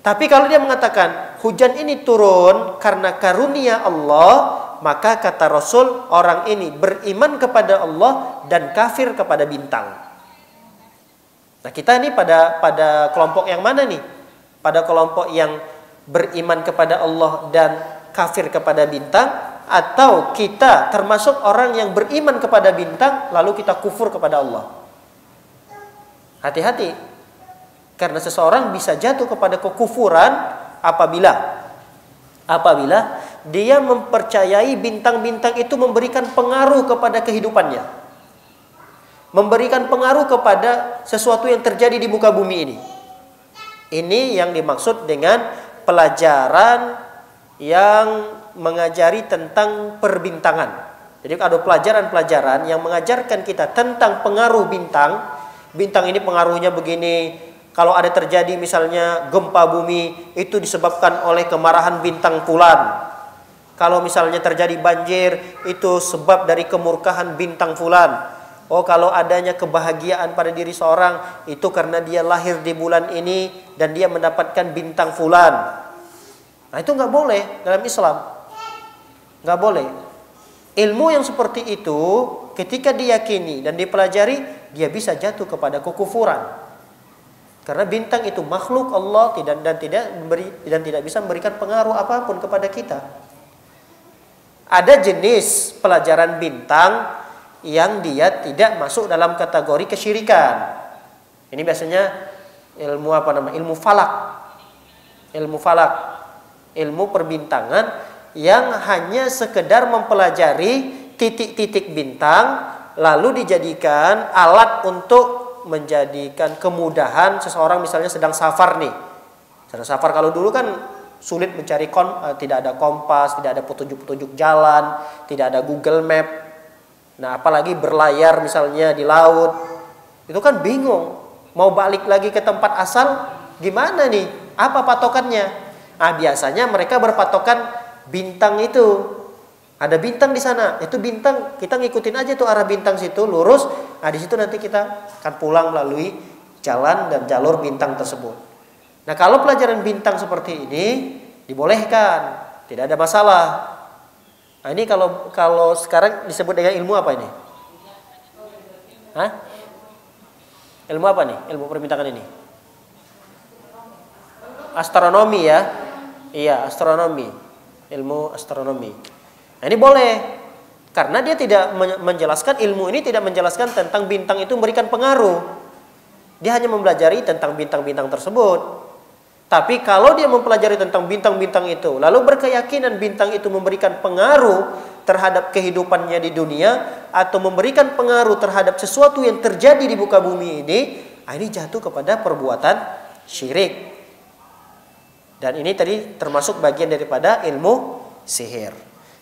Tapi kalau dia mengatakan hujan ini turun karena karunia Allah, maka kata Rasul, orang ini beriman kepada Allah dan kafir kepada bintang. Nah, kita ini pada kelompok yang mana nih? Pada kelompok yang beriman kepada Allah dan kafir kepada bintang, atau kita termasuk orang yang beriman kepada bintang lalu kita kufur kepada Allah? Hati-hati, karena seseorang bisa jatuh kepada kekufuran apabila dia mempercayai bintang-bintang itu memberikan pengaruh kepada kehidupannya, memberikan pengaruh kepada sesuatu yang terjadi di muka bumi ini. Ini yang dimaksud dengan pelajaran yang mengajari tentang perbintangan. Jadi ada pelajaran-pelajaran yang mengajarkan kita tentang pengaruh bintang. Bintang ini pengaruhnya begini. Kalau ada terjadi misalnya gempa bumi, itu disebabkan oleh kemarahan bintang fulan. Kalau misalnya terjadi banjir, itu sebab dari kemurkaan bintang fulan. Oh, kalau adanya kebahagiaan pada diri seorang, itu karena dia lahir di bulan ini dan dia mendapatkan bintang fulan. Nah, itu nggak boleh dalam Islam. Nggak boleh. Ilmu yang seperti itu, ketika diyakini dan dipelajari, dia bisa jatuh kepada kekufuran. Karena bintang itu makhluk Allah dan tidak bisa memberikan pengaruh apapun kepada kita. Ada jenis pelajaran bintang yang dia tidak masuk dalam kategori kesyirikan. Ini biasanya ilmu falak. Ilmu perbintangan yang hanya sekedar mempelajari titik-titik bintang lalu dijadikan alat untuk menjadikan kemudahan seseorang, misalnya sedang safar nih. Sedang safar, kalau dulu kan sulit mencari tidak ada kompas, tidak ada petunjuk-petunjuk jalan, tidak ada Google Map. Nah, apalagi berlayar misalnya di laut. Itu kan bingung. Mau balik lagi ke tempat asal gimana nih? Apa patokannya? Ah, biasanya mereka berpatokan bintang itu. Ada bintang di sana, itu bintang, kita ngikutin aja tuh arah bintang situ, lurus. Nah, di situ nanti kita akan pulang melalui jalan dan jalur bintang tersebut. Nah, kalau pelajaran bintang seperti ini dibolehkan, tidak ada masalah. Nah, ini kalau sekarang disebut dengan ilmu apa ini? Hah? Ilmu apa nih? Ilmu perbintangan ini? Astronomi ya? Iya, astronomi. Ilmu astronomi. Nah, ini boleh. Karena dia tidak menjelaskan, ilmu ini tidak menjelaskan tentang bintang itu memberikan pengaruh. Dia hanya mempelajari tentang bintang-bintang tersebut. Tapi kalau dia mempelajari tentang bintang-bintang itu, lalu berkeyakinan bintang itu memberikan pengaruh terhadap kehidupannya di dunia, atau memberikan pengaruh terhadap sesuatu yang terjadi di muka bumi ini jatuh kepada perbuatan syirik. Dan ini tadi termasuk bagian daripada ilmu sihir.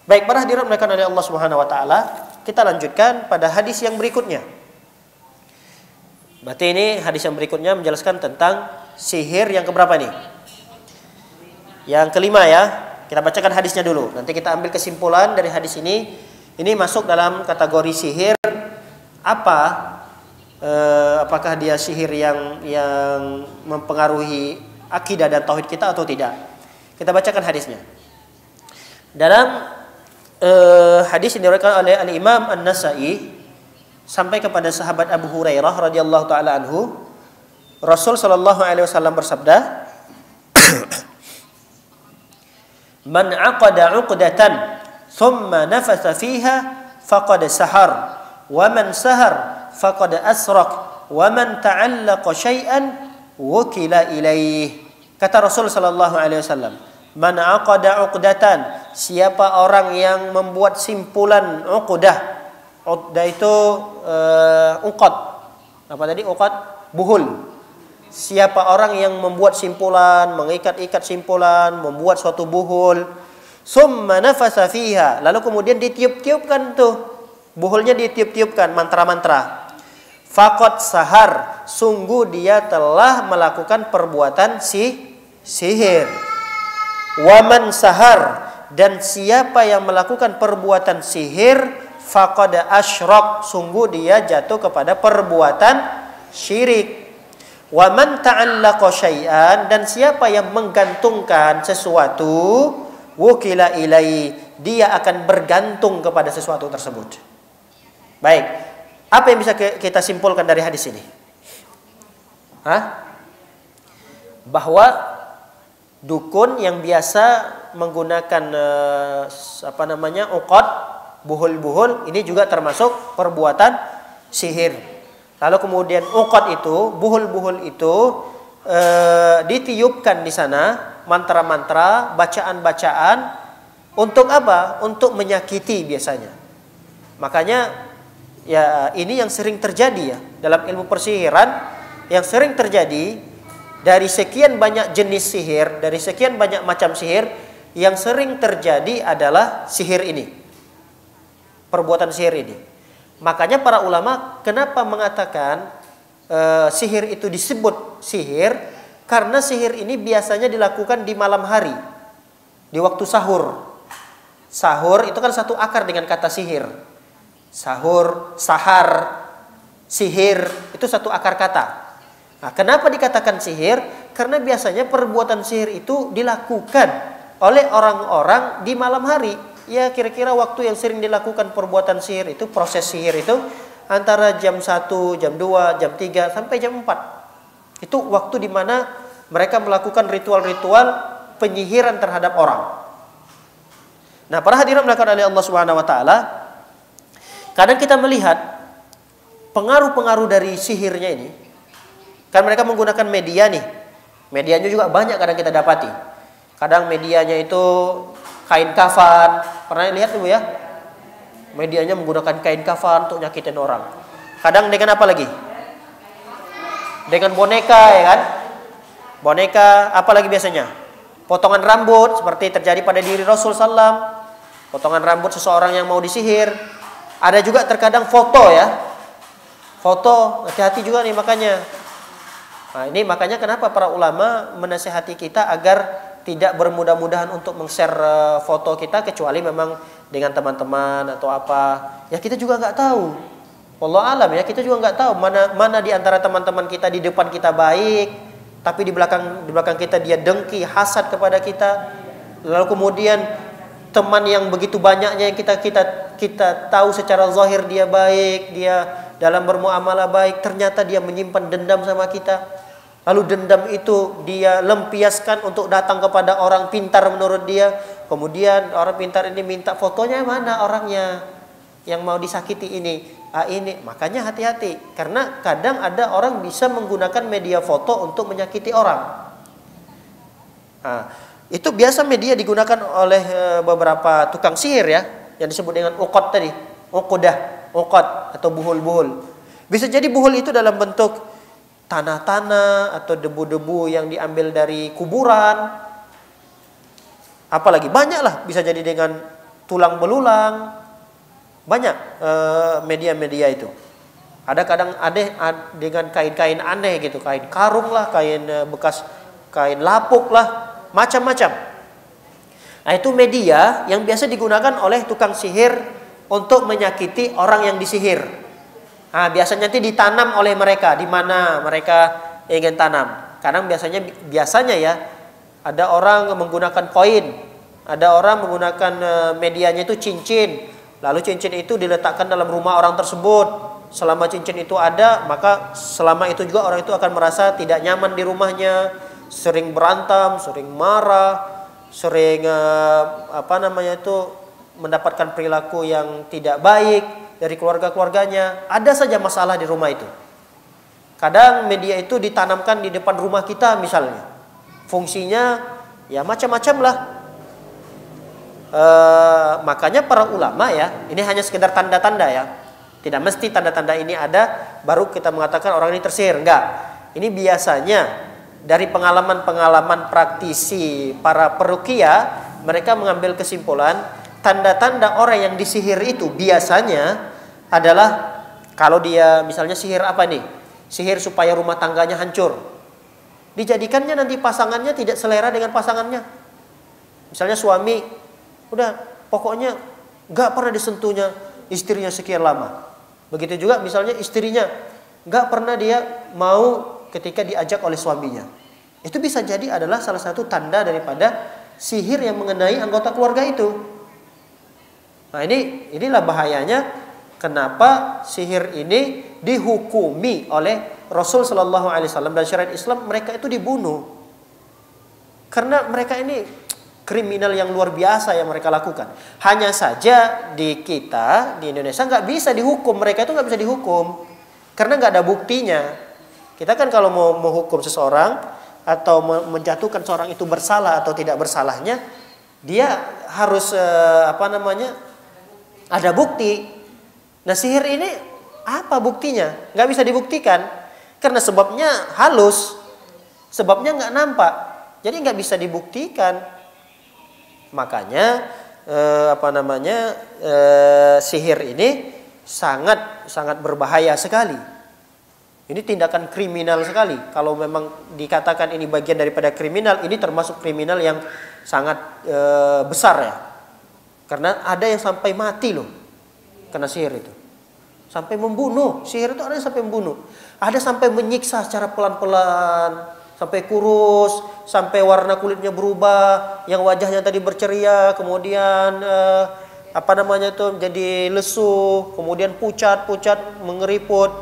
Baik, para hadirin dimuliakan oleh Allah Subhanahu wa taala, kita lanjutkan pada hadis yang berikutnya. Berarti ini hadis yang berikutnya menjelaskan tentang sihir yang keberapa nih? Yang kelima ya. Kita bacakan hadisnya dulu. Nanti kita ambil kesimpulan dari hadis ini. Ini masuk dalam kategori sihir apa? Apakah dia sihir yang mempengaruhi akidah dan tauhid kita atau tidak? Kita bacakan hadisnya. Dalam hadis yang diriwayatkan oleh Al-Imam An-Nasa'i sampai kepada sahabat Abu Hurairah radhiyallahu taala anhu, Rasul sallallahu alaihi wasallam bersabda, "Man 'aqada 'uqdatan thumma nafasa fiha faqad sahar, wa man sahar faqad asraq, wa man ta'allaqa syai'an wukila ilaih." Kata Rasul sallallahu alaihi wasallam, "Man 'aqada 'uqdatan," siapa orang yang membuat simpulan uqdah. Uqdah itu uqad. Apa tadi? Uqad, buhul. Siapa orang yang membuat simpulan, mengikat-ikat simpulan, membuat suatu buhul, summa nafasa fiha, lalu kemudian ditiup-tiupkan tuh, buhulnya ditiup-tiupkan, mantra-mantra. Faqad sahar, sungguh dia telah melakukan perbuatan sihir. Waman sahar, dan siapa yang melakukan perbuatan sihir, faqad asyrak, sungguh dia jatuh kepada perbuatan syirik. Wa man ta'allaqa syai'an, dan siapa yang menggantungkan sesuatu, wukila ilai, dia akan bergantung kepada sesuatu tersebut. Baik, apa yang bisa kita simpulkan dari hadis ini? Bahwa dukun yang biasa menggunakan uqad, buhul-buhul, ini juga termasuk perbuatan sihir. Lalu kemudian uqad itu, buhul-buhul itu ditiupkan di sana, mantra-mantra, bacaan-bacaan, untuk apa? Untuk menyakiti biasanya. Makanya ya ini yang sering terjadi ya dalam ilmu persihiran, yang sering terjadi dari sekian banyak jenis sihir, dari sekian banyak macam sihir, yang sering terjadi adalah sihir ini. Perbuatan sihir ini. Makanya para ulama kenapa mengatakan sihir itu disebut sihir? Karena sihir ini biasanya dilakukan di malam hari, di waktu sahur. Sahur itu kan satu akar dengan kata sihir. Sahur, sahar, sihir itu satu akar kata. Nah, kenapa dikatakan sihir? Karena biasanya perbuatan sihir itu dilakukan oleh orang-orang di malam hari. Ya kira-kira waktu yang sering dilakukan perbuatan sihir itu, proses sihir itu antara jam 1, jam 2, jam 3 sampai jam 4. Itu waktu di mana mereka melakukan ritual-ritual penyihiran terhadap orang. Nah, para hadirin dimuliakan oleh Allah Subhanahu wa taala, kadang kita melihat pengaruh-pengaruh dari sihirnya ini. Kan mereka menggunakan media nih. Medianya juga banyak kadang kita dapati. Kadang medianya itu kain kafan. Pernah lihat Ibu ya? Medianya menggunakan kain kafan untuk nyakitin orang. Kadang dengan apa lagi? Dengan boneka ya kan? Boneka, apa lagi biasanya? Potongan rambut seperti terjadi pada diri Rasul sallam. Potongan rambut seseorang yang mau disihir. Ada juga terkadang foto ya. Foto, hati-hati juga nih makanya. Nah, ini makanya kenapa para ulama menasihati kita agar tidak bermudah-mudahan untuk meng-share foto kita, kecuali memang dengan teman-teman atau apa. Ya kita juga nggak tahu. Wallahu alam ya, kita juga nggak tahu mana di antara teman-teman kita di depan kita baik, tapi di belakang kita dia dengki, hasad kepada kita. Lalu kemudian teman yang begitu banyaknya yang kita tahu secara zahir dia baik, dia dalam bermuamalah baik, ternyata dia menyimpan dendam sama kita. Lalu dendam itu dia lempiaskan untuk datang kepada orang pintar menurut dia. Kemudian orang pintar ini minta fotonya, mana orangnya yang mau disakiti ini. Ini makanya hati-hati, karena kadang ada orang bisa menggunakan media foto untuk menyakiti orang. Nah, itu biasa media digunakan oleh beberapa tukang sihir ya, yang disebut dengan uqad tadi, uqad atau buhul-buhul. Bisa jadi buhul itu dalam bentuk tanah-tanah atau debu-debu yang diambil dari kuburan. Apalagi banyaklah, bisa jadi dengan tulang belulang. Banyak media-media itu. Ada kadang dengan kain-kain aneh gitu, kain karung lah, kain bekas kain lapuk lah, macam-macam. Nah, itu media yang biasa digunakan oleh tukang sihir untuk menyakiti orang yang disihir. Nah, biasanya nanti ditanam oleh mereka di mana mereka ingin tanam. Kadang biasanya ya, ada orang menggunakan koin, ada orang menggunakan medianya itu cincin. Lalu cincin itu diletakkan dalam rumah orang tersebut. Selama cincin itu ada, maka selama itu juga orang itu akan merasa tidak nyaman di rumahnya, sering berantem, sering marah, sering mendapatkan perilaku yang tidak baik dari keluarga-keluarganya. Ada saja masalah di rumah itu. Kadang media itu ditanamkan di depan rumah kita misalnya. Fungsinya ya macam-macam lah. Makanya para ulama ya, ini hanya sekedar tanda-tanda ya. Tidak mesti tanda-tanda ini ada baru kita mengatakan orang ini tersihir. Enggak. Ini biasanya dari pengalaman-pengalaman praktisi para peruqyah, mereka mengambil kesimpulan tanda-tanda orang yang disihir itu biasanya adalah kalau dia misalnya sihir apa nih? Sihir supaya rumah tangganya hancur. Dijadikannya nanti pasangannya tidak selera dengan pasangannya. Misalnya suami udah pokoknya enggak pernah disentuhnya istrinya sekian lama. Begitu juga misalnya istrinya enggak pernah dia mau ketika diajak oleh suaminya. Itu bisa jadi adalah salah satu tanda daripada sihir yang mengenai anggota keluarga itu. Nah, inilah bahayanya kenapa sihir ini dihukumi oleh Rasul Shallallahu Alaihi Wasallam dan syariat Islam. Mereka itu dibunuh karena mereka ini kriminal yang luar biasa yang mereka lakukan. Hanya saja di kita, di Indonesia nggak bisa dihukum. Mereka itu nggak bisa dihukum karena nggak ada buktinya. Kita kan kalau mau menghukum seseorang atau menjatuhkan seorang itu bersalah atau tidak bersalahnya, dia harus ada bukti. Nah, sihir ini apa buktinya? Nggak bisa dibuktikan karena sebabnya halus, sebabnya nggak nampak, jadi nggak bisa dibuktikan. Makanya sihir ini sangat sangat berbahaya sekali. Ini tindakan kriminal sekali. Kalau memang dikatakan ini bagian daripada kriminal, ini termasuk kriminal yang sangat besar ya. Karena ada yang sampai mati loh kena sihir itu. Sampai membunuh. Sihir itu ada yang sampai membunuh. Ada sampai menyiksa secara pelan-pelan. Sampai kurus, sampai warna kulitnya berubah, yang wajahnya tadi berceria, kemudian jadi lesu, kemudian pucat, mengeriput,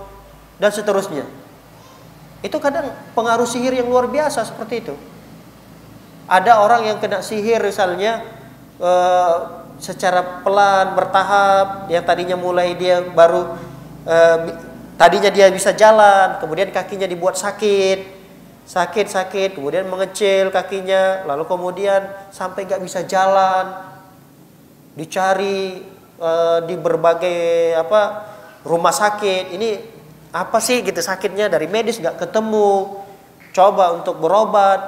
dan seterusnya. Itu kadang pengaruh sihir yang luar biasa seperti itu. Ada orang yang kena sihir misalnya secara pelan, bertahap, yang tadinya mulai dia baru tadinya dia bisa jalan, kemudian kakinya dibuat sakit, kemudian mengecil kakinya, lalu kemudian sampai nggak bisa jalan, dicari di berbagai rumah sakit. Ini apa sih gitu sakitnya, dari medis nggak ketemu, coba untuk berobat,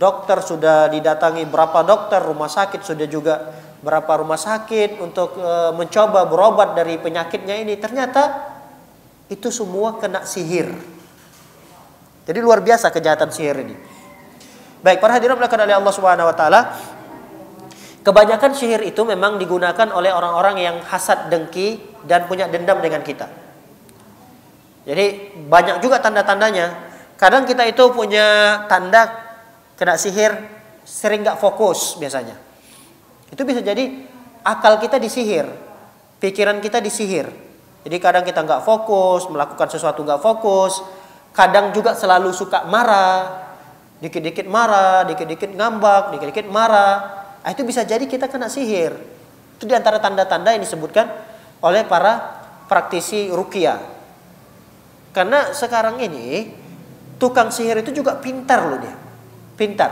dokter sudah didatangi berapa dokter, rumah sakit sudah juga berapa rumah sakit untuk mencoba berobat dari penyakitnya ini, ternyata itu semua kena sihir. Jadi luar biasa kejahatan sihir ini. Baik, para hadirin dimuliakan oleh Allah Subhanahu wa taala. Kebanyakan sihir itu memang digunakan oleh orang-orang yang hasad, dengki, dan punya dendam dengan kita. Jadi banyak juga tanda-tandanya. Kadang kita itu punya tanda kena sihir, sering gak fokus biasanya. Itu bisa jadi akal kita disihir, pikiran kita disihir. Jadi kadang kita gak fokus, melakukan sesuatu gak fokus. Kadang juga selalu suka marah, dikit-dikit marah, dikit-dikit ngambak, dikit-dikit marah. Itu bisa jadi kita kena sihir. Itu diantara tanda-tanda yang disebutkan oleh para praktisi ruqyah. Karena sekarang ini tukang sihir itu juga pintar loh dia, pintar.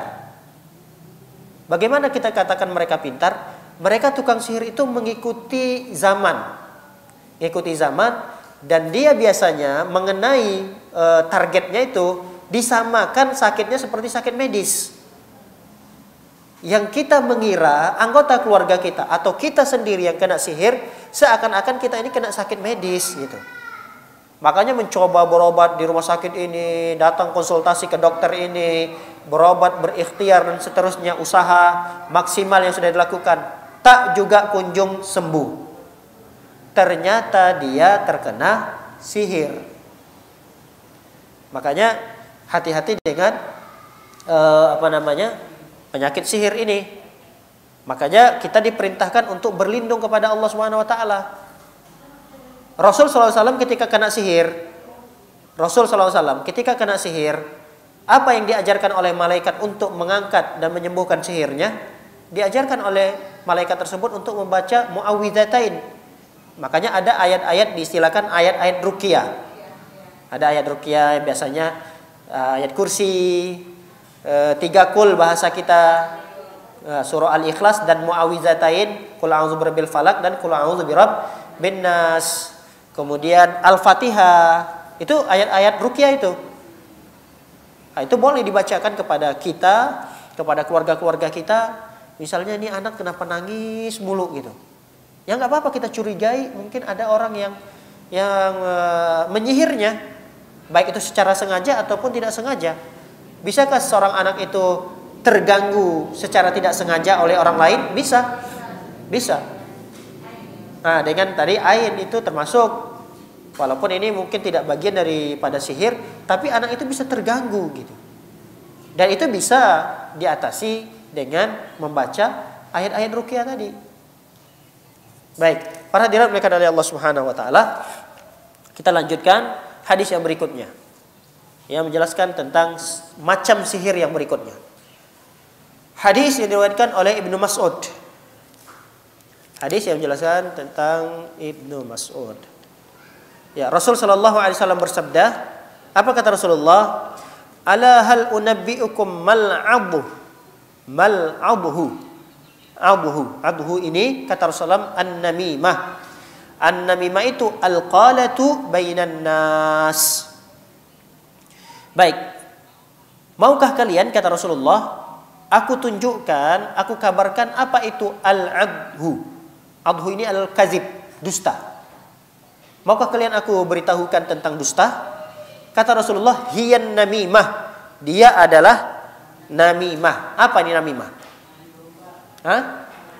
Bagaimana kita katakan mereka pintar? Mereka tukang sihir itu mengikuti zaman. Mengikuti zaman, dan dia biasanya mengenai targetnya itu disamakan sakitnya seperti sakit medis. Yang kita mengira anggota keluarga kita atau kita sendiri yang kena sihir, seakan-akan kita ini kena sakit medis gitu. Makanya mencoba berobat di rumah sakit ini, datang konsultasi ke dokter ini, berobat berikhtiar dan seterusnya, usaha maksimal yang sudah dilakukan, tak juga kunjung sembuh. Ternyata dia terkena sihir. Makanya hati-hati dengan penyakit sihir ini. Makanya kita diperintahkan untuk berlindung kepada Allah Subhanahu wa taala. Rasul SAW ketika kena sihir, apa yang diajarkan oleh malaikat untuk mengangkat dan menyembuhkan sihirnya, diajarkan oleh malaikat tersebut untuk membaca muawwidzatain. Makanya ada ayat-ayat diistilahkan ayat-ayat ruqyah. Ada ayat ruqyah biasanya ayat kursi, 3 kul bahasa kita, surah Al-Ikhlas dan muawwidzatain, qul a'udzu birabbil falaq dan qul a'udzu birabbin nas. Kemudian Al-Fatihah, itu ayat-ayat ruqyah itu. Nah, itu boleh dibacakan kepada kita, kepada keluarga-keluarga kita. Misalnya ini anak kenapa nangis mulu gitu. Ya nggak apa-apa, kita curigai mungkin ada orang yang menyihirnya, baik itu secara sengaja ataupun tidak sengaja. Bisakah seorang anak itu terganggu secara tidak sengaja oleh orang lain? Bisa. Nah, dengan tadi ain itu termasuk. Walaupun ini mungkin tidak bagian daripada sihir, tapi anak itu bisa terganggu gitu. Dan itu bisa diatasi dengan membaca ayat-ayat ruqyah tadi. Baik, para hadirin mereka dari Allah Subhanahu wa taala, kita lanjutkan hadis yang berikutnya. Yang menjelaskan tentang macam sihir yang berikutnya. Hadis yang diriwayatkan oleh Ibnu Mas'ud. Hadis yang menjelaskan tentang Ibnu Mas'ud. Ya, Rasul sallallahu alaihi wasallam bersabda, apa kata Rasulullah? Ala hal unabbiukum Abhu ini kata Rasulullah an-namimah. An-namimah itu al-qalatu bainan nas. Baik. Maukah kalian kata Rasulullah, aku tunjukkan, aku kabarkan apa itu al-adhu. Adhu ini al-kazib, dusta. Maukah kalian aku beritahukan tentang dusta? Kata Rasulullah, hiyan namimah. Dia adalah namimah. Apa ini namimah?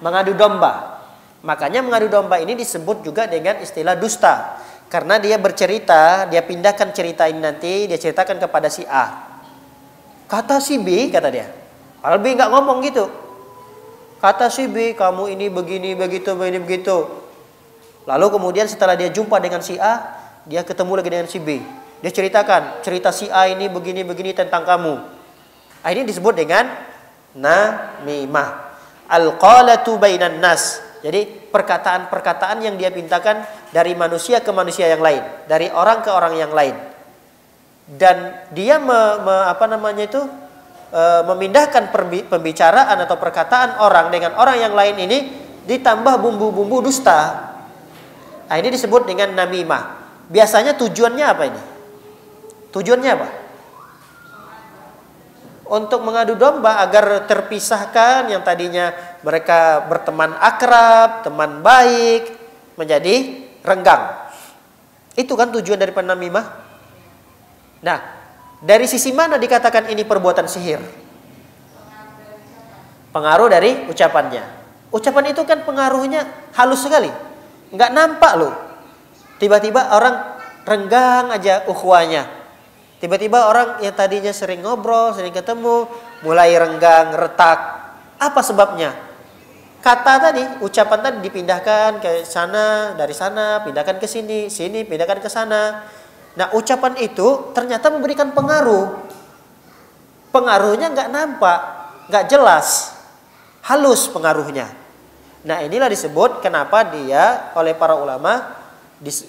Mengadu domba. Makanya mengadu domba ini disebut juga dengan istilah dusta. Karena dia bercerita, dia pindahkan cerita ini nanti, dia ceritakan kepada si A. Kata si B, kata dia. Padahal B nggak ngomong gitu. Kata si B, kamu ini begini, begitu, begini, begitu. Lalu kemudian setelah dia jumpa dengan si A, dia ketemu lagi dengan si B. Dia ceritakan, cerita si A ini begini-begini tentang kamu. Ini disebut dengan namimah. Al-qalatu bainan nas. Jadi perkataan-perkataan yang dia pintakan dari manusia ke manusia yang lain, dari orang ke orang yang lain. Dan dia memindahkan pembicaraan atau perkataan orang dengan orang yang lain ini ditambah bumbu-bumbu dusta. Nah, ini disebut dengan namimah. Biasanya tujuannya apa ini? Tujuannya apa? Untuk mengadu domba agar terpisahkan yang tadinya mereka berteman akrab, teman baik, menjadi renggang. Itu kan tujuan dari namimah. Nah, dari sisi mana dikatakan ini perbuatan sihir? Pengaruh dari ucapannya. Ucapan itu kan pengaruhnya halus sekali. Nggak nampak loh. Tiba-tiba orang renggang aja ukhuwahnya. Tiba-tiba orang yang tadinya sering ngobrol, sering ketemu, mulai renggang, retak. Apa sebabnya? Kata tadi, ucapan tadi dipindahkan ke sana, dari sana, pindahkan ke sini, sini, pindahkan ke sana. Nah, ucapan itu ternyata memberikan pengaruh. Pengaruhnya nggak nampak, nggak jelas. Halus pengaruhnya. Nah, inilah disebut kenapa dia oleh para ulama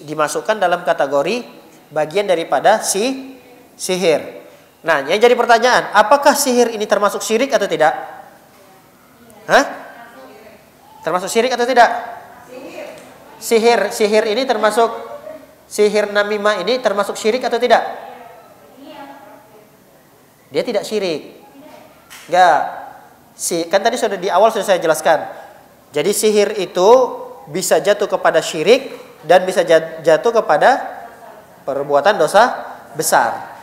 dimasukkan dalam kategori bagian daripada sihir. Nah, yang jadi pertanyaan, apakah sihir ini termasuk syirik atau tidak? Hah? Termasuk syirik atau tidak? Sihir ini termasuk, sihir namimah ini termasuk syirik atau tidak? Dia tidak syirik. Enggak. Kan tadi sudah di awal sudah saya jelaskan. Jadi sihir itu bisa jatuh kepada syirik dan bisa jatuh kepada perbuatan dosa besar.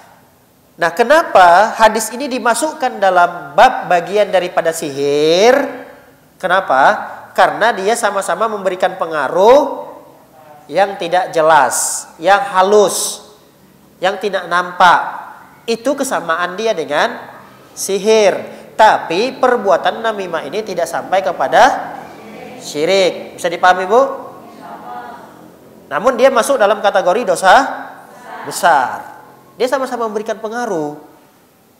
Nah, kenapa hadis ini dimasukkan dalam bab bagian daripada sihir? Kenapa? Karena dia sama-sama memberikan pengaruh yang tidak jelas, yang halus, yang tidak nampak. Itu kesamaan dia dengan sihir. Tapi perbuatan namimah ini tidak sampai kepada syirik. Bisa dipahami, Bu? Namun dia masuk dalam kategori dosa besar. Dia sama-sama memberikan pengaruh.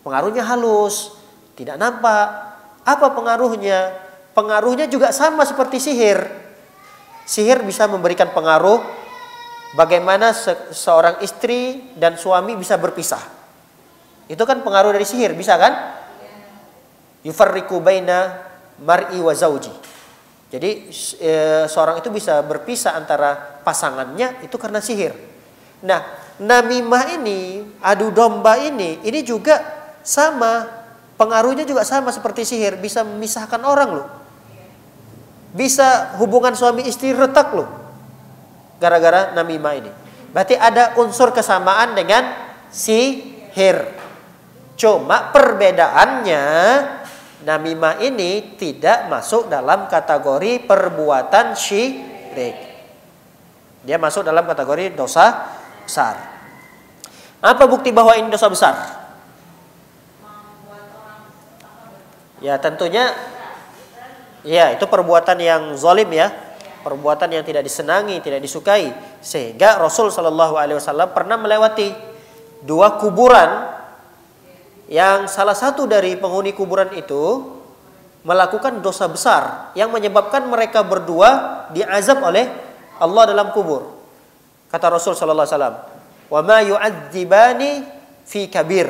Pengaruhnya halus, tidak nampak. Apa pengaruhnya? Pengaruhnya juga sama seperti sihir. Sihir bisa memberikan pengaruh bagaimana seorang istri dan suami bisa berpisah. Itu kan pengaruh dari sihir, bisa kan? Yufarriqu baina mar'i wa zauji. Jadi seorang itu bisa berpisah antara pasangannya itu karena sihir. Nah, namimah ini, adu domba ini juga sama, pengaruhnya juga sama seperti sihir, bisa memisahkan orang loh. Bisa hubungan suami istri retak loh. Gara-gara namimah ini. Berarti ada unsur kesamaan dengan sihir. Cuma perbedaannya, namimah ini tidak masuk dalam kategori perbuatan syirik. Dia masuk dalam kategori dosa besar. Apa bukti bahwa ini dosa besar? Ya tentunya, ya itu perbuatan yang zalim ya, perbuatan yang tidak disenangi, tidak disukai. Sehingga Rasul Shallallahu Alaihi Wasallam pernah melewati 2 kuburan, yang salah satu dari penghuni kuburan itu melakukan dosa besar yang menyebabkan mereka berdua diazab oleh Allah dalam kubur. Kata Rasul sallallahu alaihi wasallam, "Wa ma yu'adzibani fi kabir."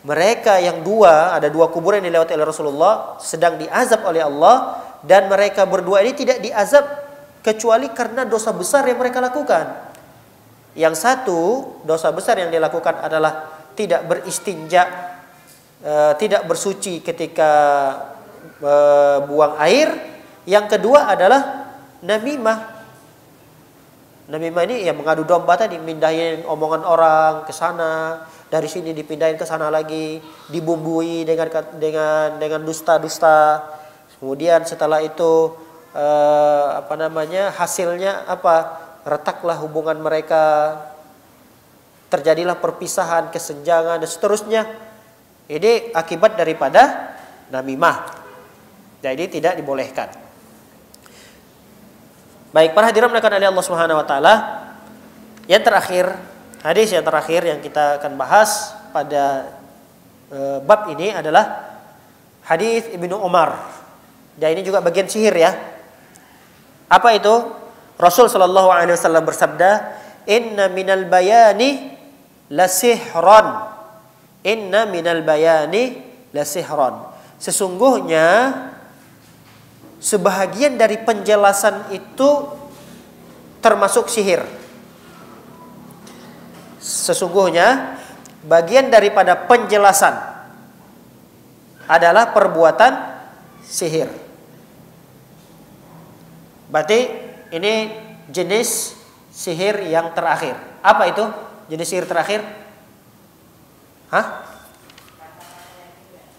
Mereka yang ada 2 kuburan yang dilewati oleh Rasulullah sedang diazab oleh Allah, dan mereka berdua ini tidak diazab kecuali karena dosa besar yang mereka lakukan. Yang satu, dosa besar yang dilakukan adalah tidak beristinja, tidak bersuci ketika buang air. Yang kedua adalah namimah. Namimah ini ya mengadu domba tadi, mindahin omongan orang ke sana, dari sini dipindahin ke sana lagi, dibumbui dengan dusta-dusta. Kemudian setelah itu hasilnya apa? Retaklah hubungan mereka, terjadilah perpisahan, kesenjangan dan seterusnya. Ini akibat daripada namimah. Jadi tidak dibolehkan. Baik, para hadirin melakukan oleh Allah Subhanahu wa taala. Yang terakhir, hadis yang terakhir yang kita akan bahas pada bab ini adalah hadis Ibnu Umar. Dan ini juga bagian sihir ya. Apa itu? Rasul sallallahu alaihi wasallam bersabda, "Inna minal bayani lasihran." Inna minal bayani lasihran. Sesungguhnya sebahagian dari penjelasan itu termasuk sihir. Sesungguhnya bagian daripada penjelasan adalah perbuatan sihir. Berarti ini jenis sihir yang terakhir. Apa itu jenis sihir terakhir?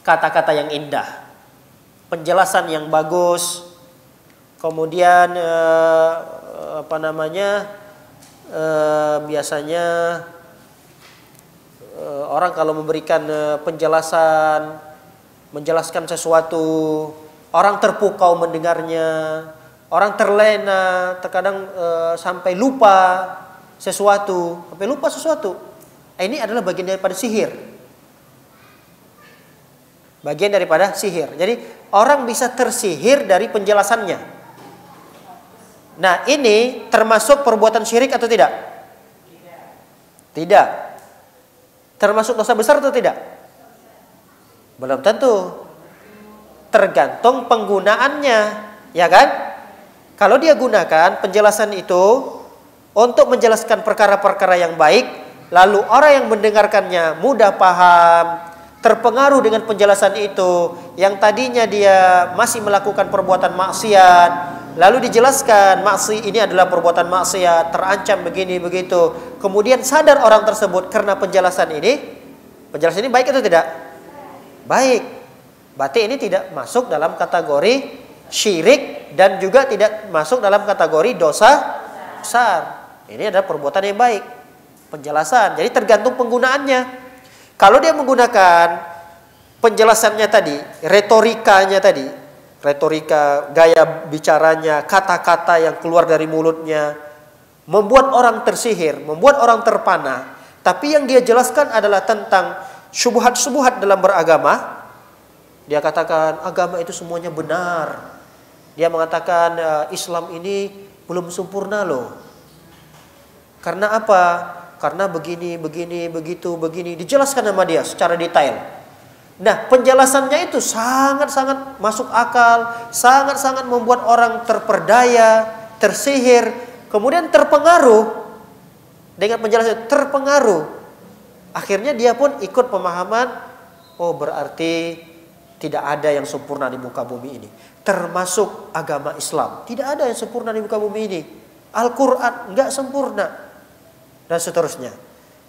Kata-kata yang indah, penjelasan yang bagus, kemudian biasanya orang kalau memberikan penjelasan, menjelaskan sesuatu, orang terpukau mendengarnya, orang terlena, terkadang sampai lupa sesuatu. Ini adalah bagian daripada sihir. Bagian daripada sihir. Jadi orang bisa tersihir dari penjelasannya. Nah, ini termasuk perbuatan syirik atau tidak? Tidak. Termasuk dosa besar atau tidak? Belum tentu. Tergantung penggunaannya, ya kan? Kalau dia gunakan penjelasan itu untuk menjelaskan perkara-perkara yang baik, lalu orang yang mendengarkannya mudah paham, terpengaruh dengan penjelasan itu, yang tadinya dia masih melakukan perbuatan maksiat, lalu dijelaskan ini adalah perbuatan maksiat, terancam begini begitu. Kemudian sadar orang tersebut karena penjelasan ini baik atau tidak? Baik. Berarti ini tidak masuk dalam kategori syirik dan juga tidak masuk dalam kategori dosa besar. Ini adalah perbuatan yang baik. Penjelasan. Jadi tergantung penggunaannya. Kalau dia menggunakan penjelasannya tadi, retorika, gaya bicaranya, kata-kata yang keluar dari mulutnya, membuat orang tersihir, membuat orang terpana. Tapi yang dia jelaskan adalah tentang syubhat-syubhat dalam beragama. Dia katakan agama itu semuanya benar. Dia mengatakan Islam ini belum sempurna loh. Karena apa? Karena begini, begitu, begini. Dijelaskan sama dia secara detail. Nah, penjelasannya itu sangat-sangat masuk akal, sangat-sangat membuat orang terperdaya, tersihir, kemudian terpengaruh dengan penjelasan, terpengaruh. Akhirnya dia pun ikut pemahaman, oh berarti tidak ada yang sempurna di muka bumi ini. Termasuk agama Islam. Tidak ada yang sempurna di muka bumi ini. Al-Quran enggak sempurna. Dan seterusnya.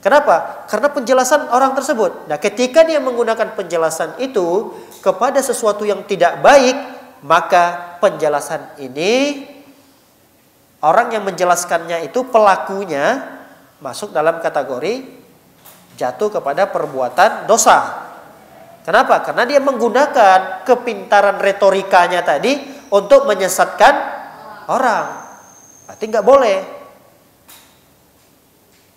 Kenapa? Karena penjelasan orang tersebut. Nah, ketika dia menggunakan penjelasan itu kepada sesuatu yang tidak baik, maka penjelasan ini, orang yang menjelaskannya itu pelakunya masuk dalam kategori jatuh kepada perbuatan dosa. Kenapa? Karena dia menggunakan kepintaran retorikanya tadi untuk menyesatkan orang. Berarti nggak boleh.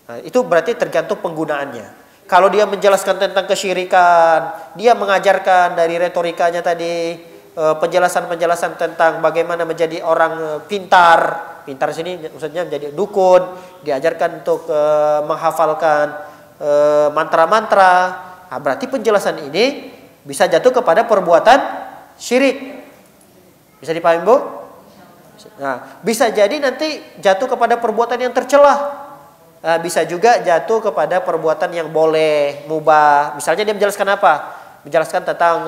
Nah, itu berarti tergantung penggunaannya. Kalau dia menjelaskan tentang kesyirikan, dia mengajarkan dari retorikanya tadi, penjelasan-penjelasan tentang bagaimana menjadi orang pintar. Pintar sini maksudnya menjadi dukun, diajarkan untuk menghafalkan mantra-mantra. Nah, berarti penjelasan ini bisa jatuh kepada perbuatan syirik. Bisa dipahami, Bu? Nah, bisa jadi nanti jatuh kepada perbuatan yang tercela. Nah, bisa juga jatuh kepada perbuatan yang boleh, mubah. Misalnya dia menjelaskan apa? Menjelaskan tentang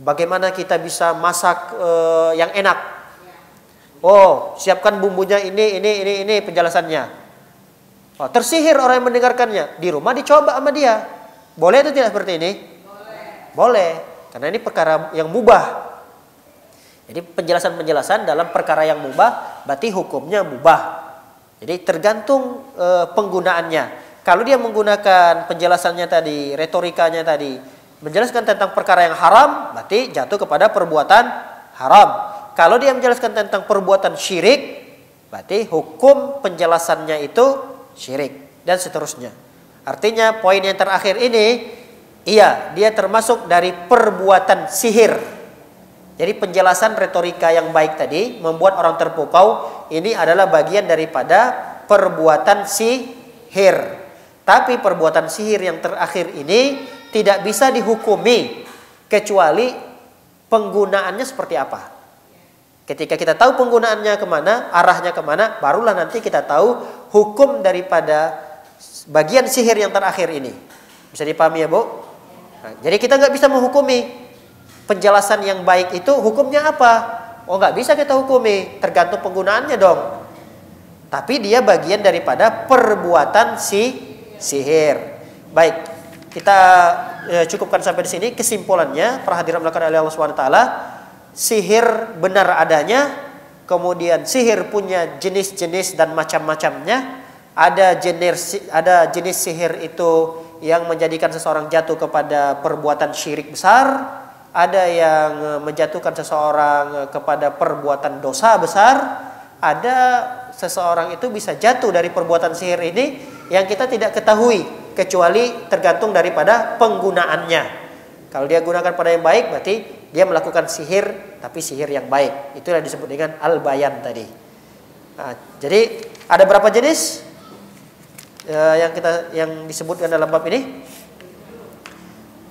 bagaimana kita bisa masak yang enak. Oh, siapkan bumbunya ini penjelasannya. Oh, tersihir orang yang mendengarkannya. Di rumah dicoba sama dia. Boleh atau tidak seperti ini? Boleh. Karena ini perkara yang mubah. Jadi penjelasan-penjelasan dalam perkara yang mubah berarti hukumnya mubah. Jadi tergantung penggunaannya. Kalau dia menggunakan penjelasannya tadi, retorikanya tadi, menjelaskan tentang perkara yang haram, berarti jatuh kepada perbuatan haram. Kalau dia menjelaskan tentang perbuatan syirik, berarti hukum penjelasannya itu syirik dan seterusnya. Artinya poin yang terakhir ini, iya, dia termasuk dari perbuatan sihir. Jadi penjelasan retorika yang baik tadi membuat orang terpukau, ini adalah bagian daripada perbuatan sihir. Tapi perbuatan sihir yang terakhir ini tidak bisa dihukumi kecuali penggunaannya seperti apa. Ketika kita tahu penggunaannya kemana, arahnya kemana, barulah nanti kita tahu hukum daripada bagian sihir yang terakhir ini. Bisa dipahami ya, Bu? Nah, jadi kita nggak bisa menghukumi penjelasan yang baik itu hukumnya apa. Oh, nggak bisa kita hukumi, tergantung penggunaannya dong. Tapi dia bagian daripada perbuatan sihir. Baik, kita cukupkan sampai di sini. Kesimpulannya, para hadirin melakukan oleh Allah SWT, sihir benar adanya, kemudian sihir punya jenis-jenis dan macam-macamnya. Ada jenis sihir itu yang menjadikan seseorang jatuh kepada perbuatan syirik besar, ada yang menjatuhkan seseorang kepada perbuatan dosa besar, ada seseorang itu bisa jatuh dari perbuatan sihir ini yang kita tidak ketahui kecuali tergantung daripada penggunaannya. Kalau dia gunakan pada yang baik, berarti dia melakukan sihir, tapi sihir yang baik. Itulah disebut dengan al-bayan tadi. Nah, jadi ada berapa jenis yang disebutkan dalam bab ini?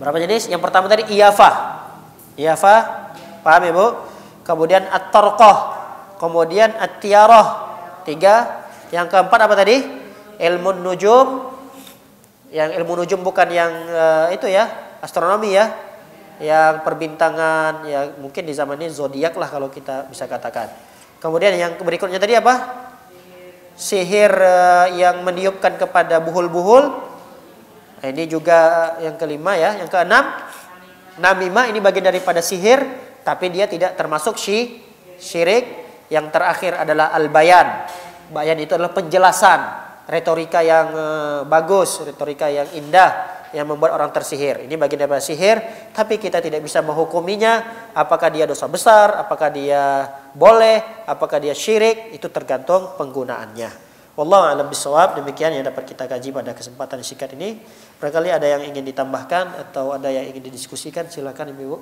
Berapa jenis? Yang pertama tadi iyafah. Iyafah Paham ya Bu? Kemudian at-tarqah, kemudian at-tiyarah. 3. Yang keempat apa tadi? Ilmu nujum. Yang ilmu nujum bukan yang itu ya, astronomi ya. Yang perbintangan, ya mungkin di zaman ini zodiak lah kalau kita bisa katakan. Kemudian yang berikutnya tadi apa? Sihir yang meniupkan kepada buhul-buhul. Nah, ini juga yang kelima ya. Yang keenam, namimah, ini bagian daripada sihir, tapi dia tidak termasuk syirik. Yang terakhir adalah al-bayan. Bayan itu adalah penjelasan, retorika yang bagus, retorika yang indah, yang membuat orang tersihir. Ini bagian daripada sihir, tapi kita tidak bisa menghukuminya. Apakah dia dosa besar, apakah dia boleh, apakah dia syirik, itu tergantung penggunaannya. Wallahu a'lam bishawab. Demikian yang dapat kita kaji pada kesempatan singkat ini. Barangkali ada yang ingin ditambahkan atau ada yang ingin didiskusikan, silakan Ibu.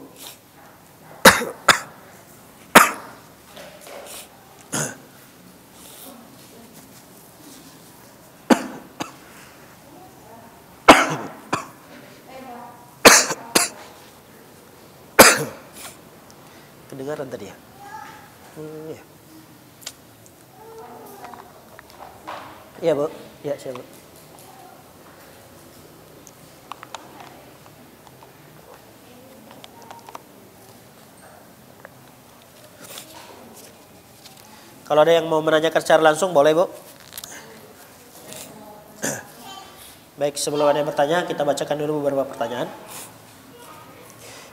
Kedengaran tadi ya? Ya. Iya Bu, ya siapa? Kalau ada yang mau menanyakan secara langsung boleh Bu. Baik, sebelum ada yang bertanya, kita bacakan dulu beberapa pertanyaan.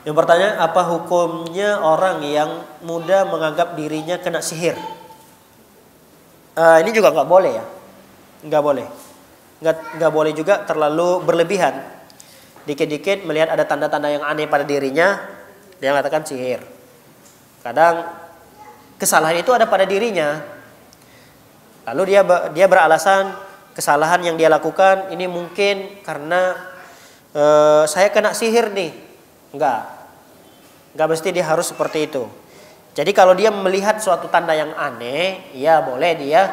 Yang pertanyaan, apa hukumnya orang yang mudah menganggap dirinya kena sihir? Ini juga nggak boleh ya, nggak boleh, nggak boleh juga terlalu berlebihan. Dikit-dikit melihat ada tanda-tanda yang aneh pada dirinya, dia mengatakan sihir. Kadang kesalahan itu ada pada dirinya, lalu dia beralasan kesalahan yang dia lakukan ini mungkin karena saya kena sihir nih. Enggak mesti dia harus seperti itu. Jadi kalau dia melihat suatu tanda yang aneh, ya boleh dia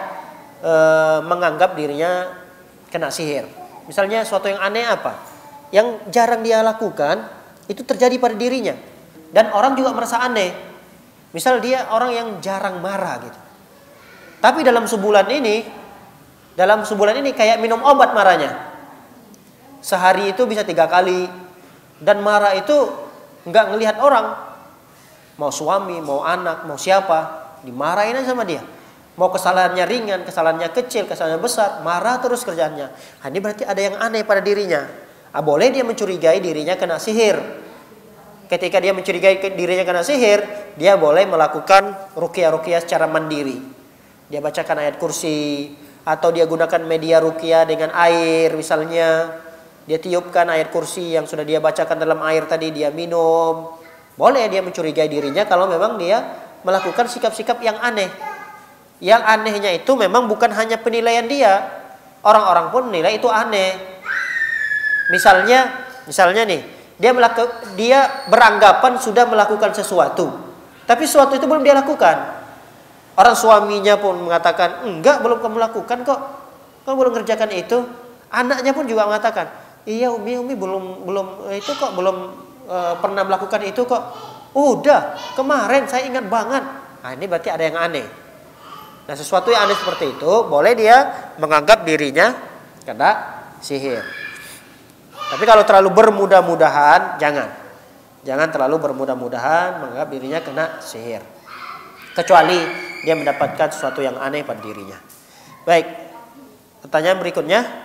menganggap dirinya kena sihir. Misalnya suatu yang aneh apa? Yang jarang dia lakukan, itu terjadi pada dirinya. Dan orang juga merasa aneh. Misal dia orang yang jarang marah gitu. Tapi dalam sebulan ini kayak minum obat marahnya. Sehari itu bisa 3 kali. Dan marah itu nggak ngelihat orang, mau suami, mau anak, mau siapa, dimarahin aja sama dia. Mau kesalahannya ringan, kesalahannya kecil, kesalahannya besar, marah terus kerjaannya. Nah, ini berarti ada yang aneh pada dirinya. Boleh dia mencurigai dirinya kena sihir. Ketika dia mencurigai dirinya kena sihir, dia boleh melakukan ruqyah secara mandiri. Dia bacakan ayat kursi, atau dia gunakan media ruqyah dengan air misalnya. Dia tiupkan ayat kursi yang sudah dia bacakan dalam air tadi, dia minum. Boleh dia mencurigai dirinya kalau memang dia melakukan sikap-sikap yang aneh. Yang anehnya itu memang bukan hanya penilaian dia. Orang-orang pun menilai itu aneh. Misalnya nih, dia beranggapan sudah melakukan sesuatu. Tapi sesuatu itu belum dia lakukan. Orang suaminya pun mengatakan, enggak, belum kamu lakukan kok. Kamu belum kerjakan itu. Anaknya pun juga mengatakan, iya Umi belum itu kok, belum pernah melakukan itu kok. Udah, kemarin saya ingat banget. Nah, ini berarti ada yang aneh. Nah, sesuatu yang aneh seperti itu boleh dia menganggap dirinya kena sihir. Tapi kalau terlalu bermudah-mudahan, jangan terlalu bermudah-mudahan menganggap dirinya kena sihir. Kecuali dia mendapatkan sesuatu yang aneh pada dirinya. Baik, pertanyaan berikutnya.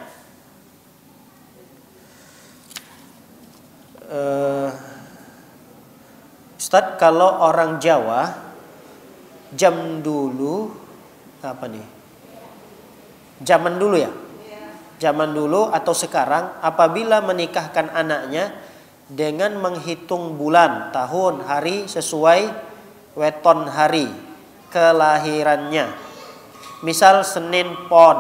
Ustadz, kalau orang Jawa zaman dulu ya, zaman dulu atau sekarang apabila menikahkan anaknya dengan menghitung bulan, tahun, hari sesuai weton hari kelahirannya. Misal Senin Pon,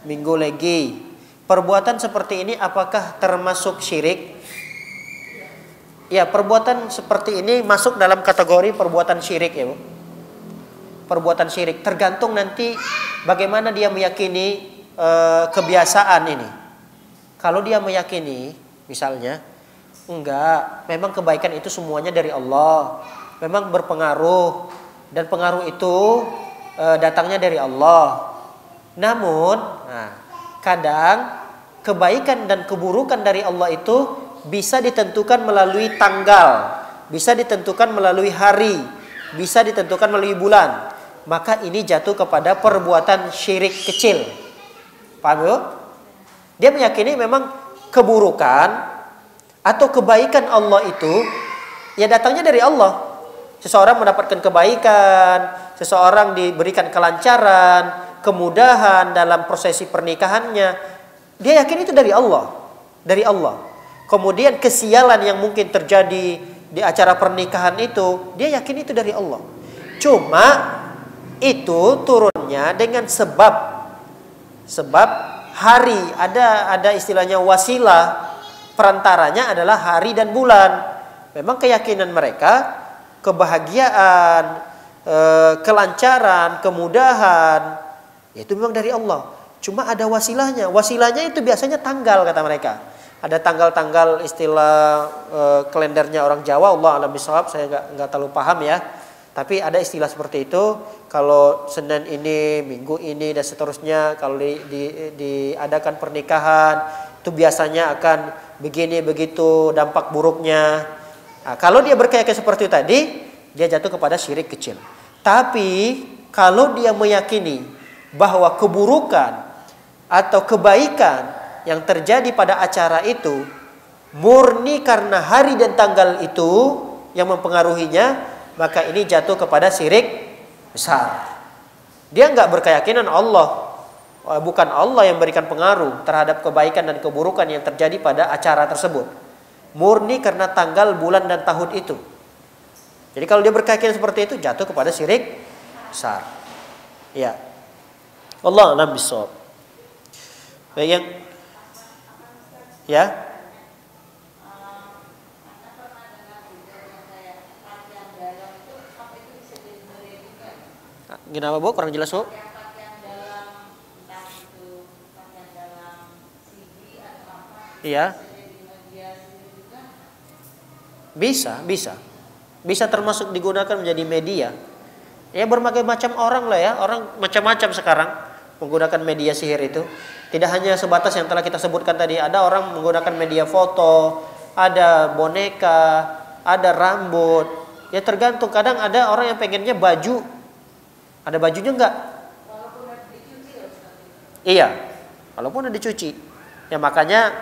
Minggu Legi. Perbuatan seperti ini apakah termasuk syirik? Ya, perbuatan seperti ini masuk dalam kategori perbuatan syirik ya Bu. Perbuatan syirik, tergantung nanti bagaimana dia meyakini kebiasaan ini. Kalau dia meyakini misalnya Enggak, memang kebaikan itu semuanya dari Allah. Memang berpengaruh dan pengaruh itu datangnya dari Allah. Namun, kadang kebaikan dan keburukan dari Allah itu bisa ditentukan melalui tanggal, bisa ditentukan melalui hari, bisa ditentukan melalui bulan. Maka ini jatuh kepada perbuatan syirik kecil. Paham ya? Dia meyakini memang keburukan atau kebaikan Allah itu ya datangnya dari Allah. Seseorang mendapatkan kebaikan, seseorang diberikan kelancaran, kemudahan dalam prosesi pernikahannya, dia yakin itu dari Allah, dari Allah. Kemudian kesialan yang mungkin terjadi di acara pernikahan itu, dia yakin itu dari Allah. Cuma itu turunnya dengan sebab hari, ada istilahnya wasilah, perantaranya adalah hari dan bulan. Memang keyakinan mereka kebahagiaan, kelancaran, kemudahan itu memang dari Allah. Cuma ada wasilahnya. Wasilahnya itu biasanya tanggal, kata mereka. Ada tanggal-tanggal istilah kalendernya orang Jawa, Allah alam bisawab, saya nggak terlalu paham ya. Tapi ada istilah seperti itu. Kalau Senin ini, Minggu ini dan seterusnya, kalau diadakan pernikahan itu biasanya akan begini begitu dampak buruknya. Nah, kalau dia berkeyakinan seperti itu tadi, dia jatuh kepada syirik kecil. Tapi kalau dia meyakini bahwa keburukan atau kebaikan yang terjadi pada acara itu murni karena hari dan tanggal itu yang mempengaruhinya, maka ini jatuh kepada syirik besar. Dia nggak berkeyakinan Allah, bukan Allah yang berikan pengaruh terhadap kebaikan dan keburukan yang terjadi pada acara tersebut. Murni karena tanggal, bulan dan tahun itu. Jadi kalau dia berkeyakinan seperti itu, jatuh kepada syirik besar. Ya. Allah a'lam bishawab. Baik, yang ya. Gimana Bu? Kurang jelas Bu? Iya. Bisa termasuk digunakan menjadi media. Ya berbagai macam orang lah ya, orang macam-macam sekarang menggunakan media sihir itu. Tidak hanya sebatas yang telah kita sebutkan tadi, ada orang menggunakan media foto, ada boneka, ada rambut. Ya tergantung, kadang ada orang yang pengennya baju. Ada bajunya enggak? Walaupun udah dicuci. Iya, walaupun udah dicuci. Ya makanya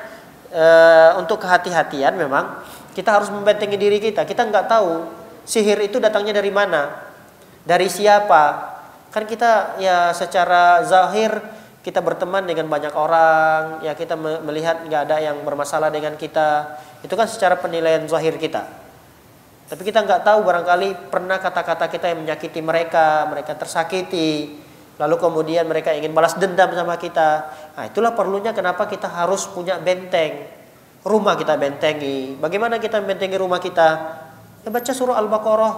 untuk kehati-hatian memang kita harus membentengi diri kita. Kita nggak tahu sihir itu datangnya dari mana, dari siapa. Kan kita ya secara zahir kita berteman dengan banyak orang, ya kita melihat nggak ada yang bermasalah dengan kita. Itu kan secara penilaian zahir kita. Tapi kita nggak tahu, barangkali pernah kata-kata kita yang menyakiti mereka, mereka tersakiti. Lalu kemudian mereka ingin balas dendam sama kita. Nah itulah perlunya kenapa kita harus punya benteng. Rumah kita bentengi. Bagaimana kita membentengi rumah kita? Ya baca surah Al-Baqarah.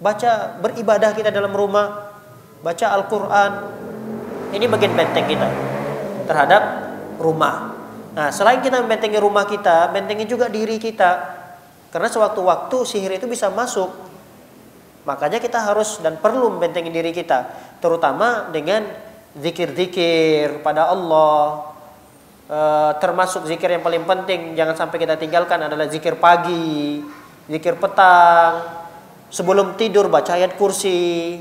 Baca, beribadah kita dalam rumah. Baca Al-Quran. Ini bagian benteng kita terhadap rumah. Nah selain kita membentengi rumah kita, bentengi juga diri kita. Karena sewaktu-waktu sihir itu bisa masuk. Makanya kita harus dan perlu membentengi diri kita. Terutama dengan zikir-zikir pada Allah. Termasuk zikir yang paling penting, jangan sampai kita tinggalkan adalah zikir pagi, zikir petang. Sebelum tidur baca ayat kursi.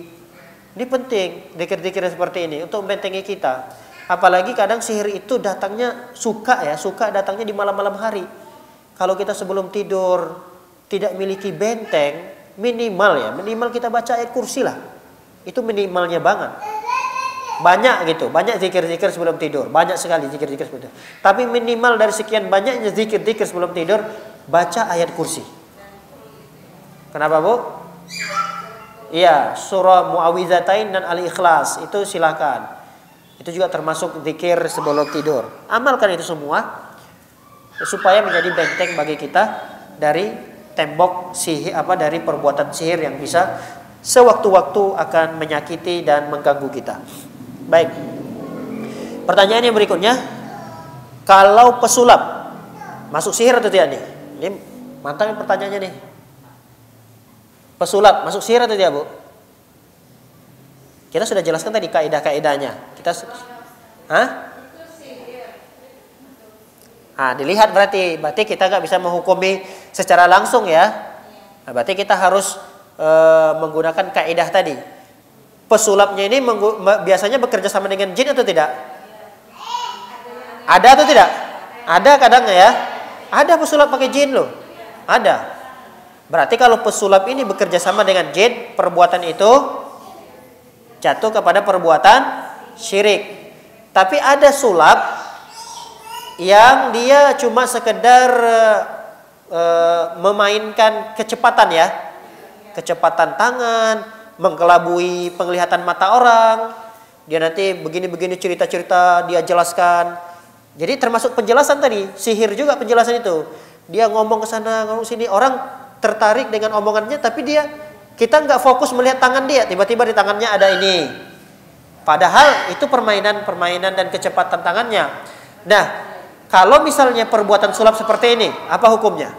Ini penting, zikir-zikir seperti ini untuk membentengi kita. Apalagi kadang sihir itu datangnya suka datangnya di malam-malam hari. Kalau kita sebelum tidur tidak miliki benteng, minimal kita baca ayat kursi lah. Itu minimalnya banget. Banyak zikir-zikir sebelum tidur, banyak sekali zikir-zikir sebelum tidur. Tapi minimal dari sekian banyaknya zikir-zikir sebelum tidur, baca ayat kursi. Kenapa Bu? Iya, surah Mu'awwizatain dan Al-Ikhlas itu silakan. Itu juga termasuk zikir sebelum tidur. Amalkan itu semua supaya menjadi benteng bagi kita dari tembok sihir, dari perbuatan sihir yang bisa sewaktu-waktu akan menyakiti dan mengganggu kita. Baik. Pertanyaan yang berikutnya, kalau pesulap masuk sihir atau tidak nih? Ini mantap nih pertanyaannya nih. Pesulap masuk sihir atau tidak, Bu? Kita sudah jelaskan tadi kaidah-kaidahnya. Dilihat berarti kita nggak bisa menghukumi secara langsung ya. Nah, berarti kita harus menggunakan kaidah tadi. Pesulapnya ini biasanya bekerja sama dengan jin atau tidak? Ada atau tidak? Ada kadangnya ya. Ada pesulap pakai jin loh. Ada. Berarti kalau pesulap ini bekerja sama dengan jin, perbuatan itu jatuh kepada perbuatan syirik. Tapi ada sulap yang dia cuma sekedar memainkan kecepatan ya. Kecepatan tangan, mengkelabui penglihatan mata orang. Dia nanti begini-begini cerita-cerita dia jelaskan. Jadi termasuk penjelasan tadi, sihir juga penjelasan itu. Dia ngomong ke sana, ngomong sini, orang tertarik dengan omongannya, tapi kita nggak fokus melihat tangan dia. Tiba-tiba di tangannya ada ini. Padahal itu permainan dan kecepatan tangannya. Nah, kalau misalnya perbuatan sulap seperti ini, apa hukumnya?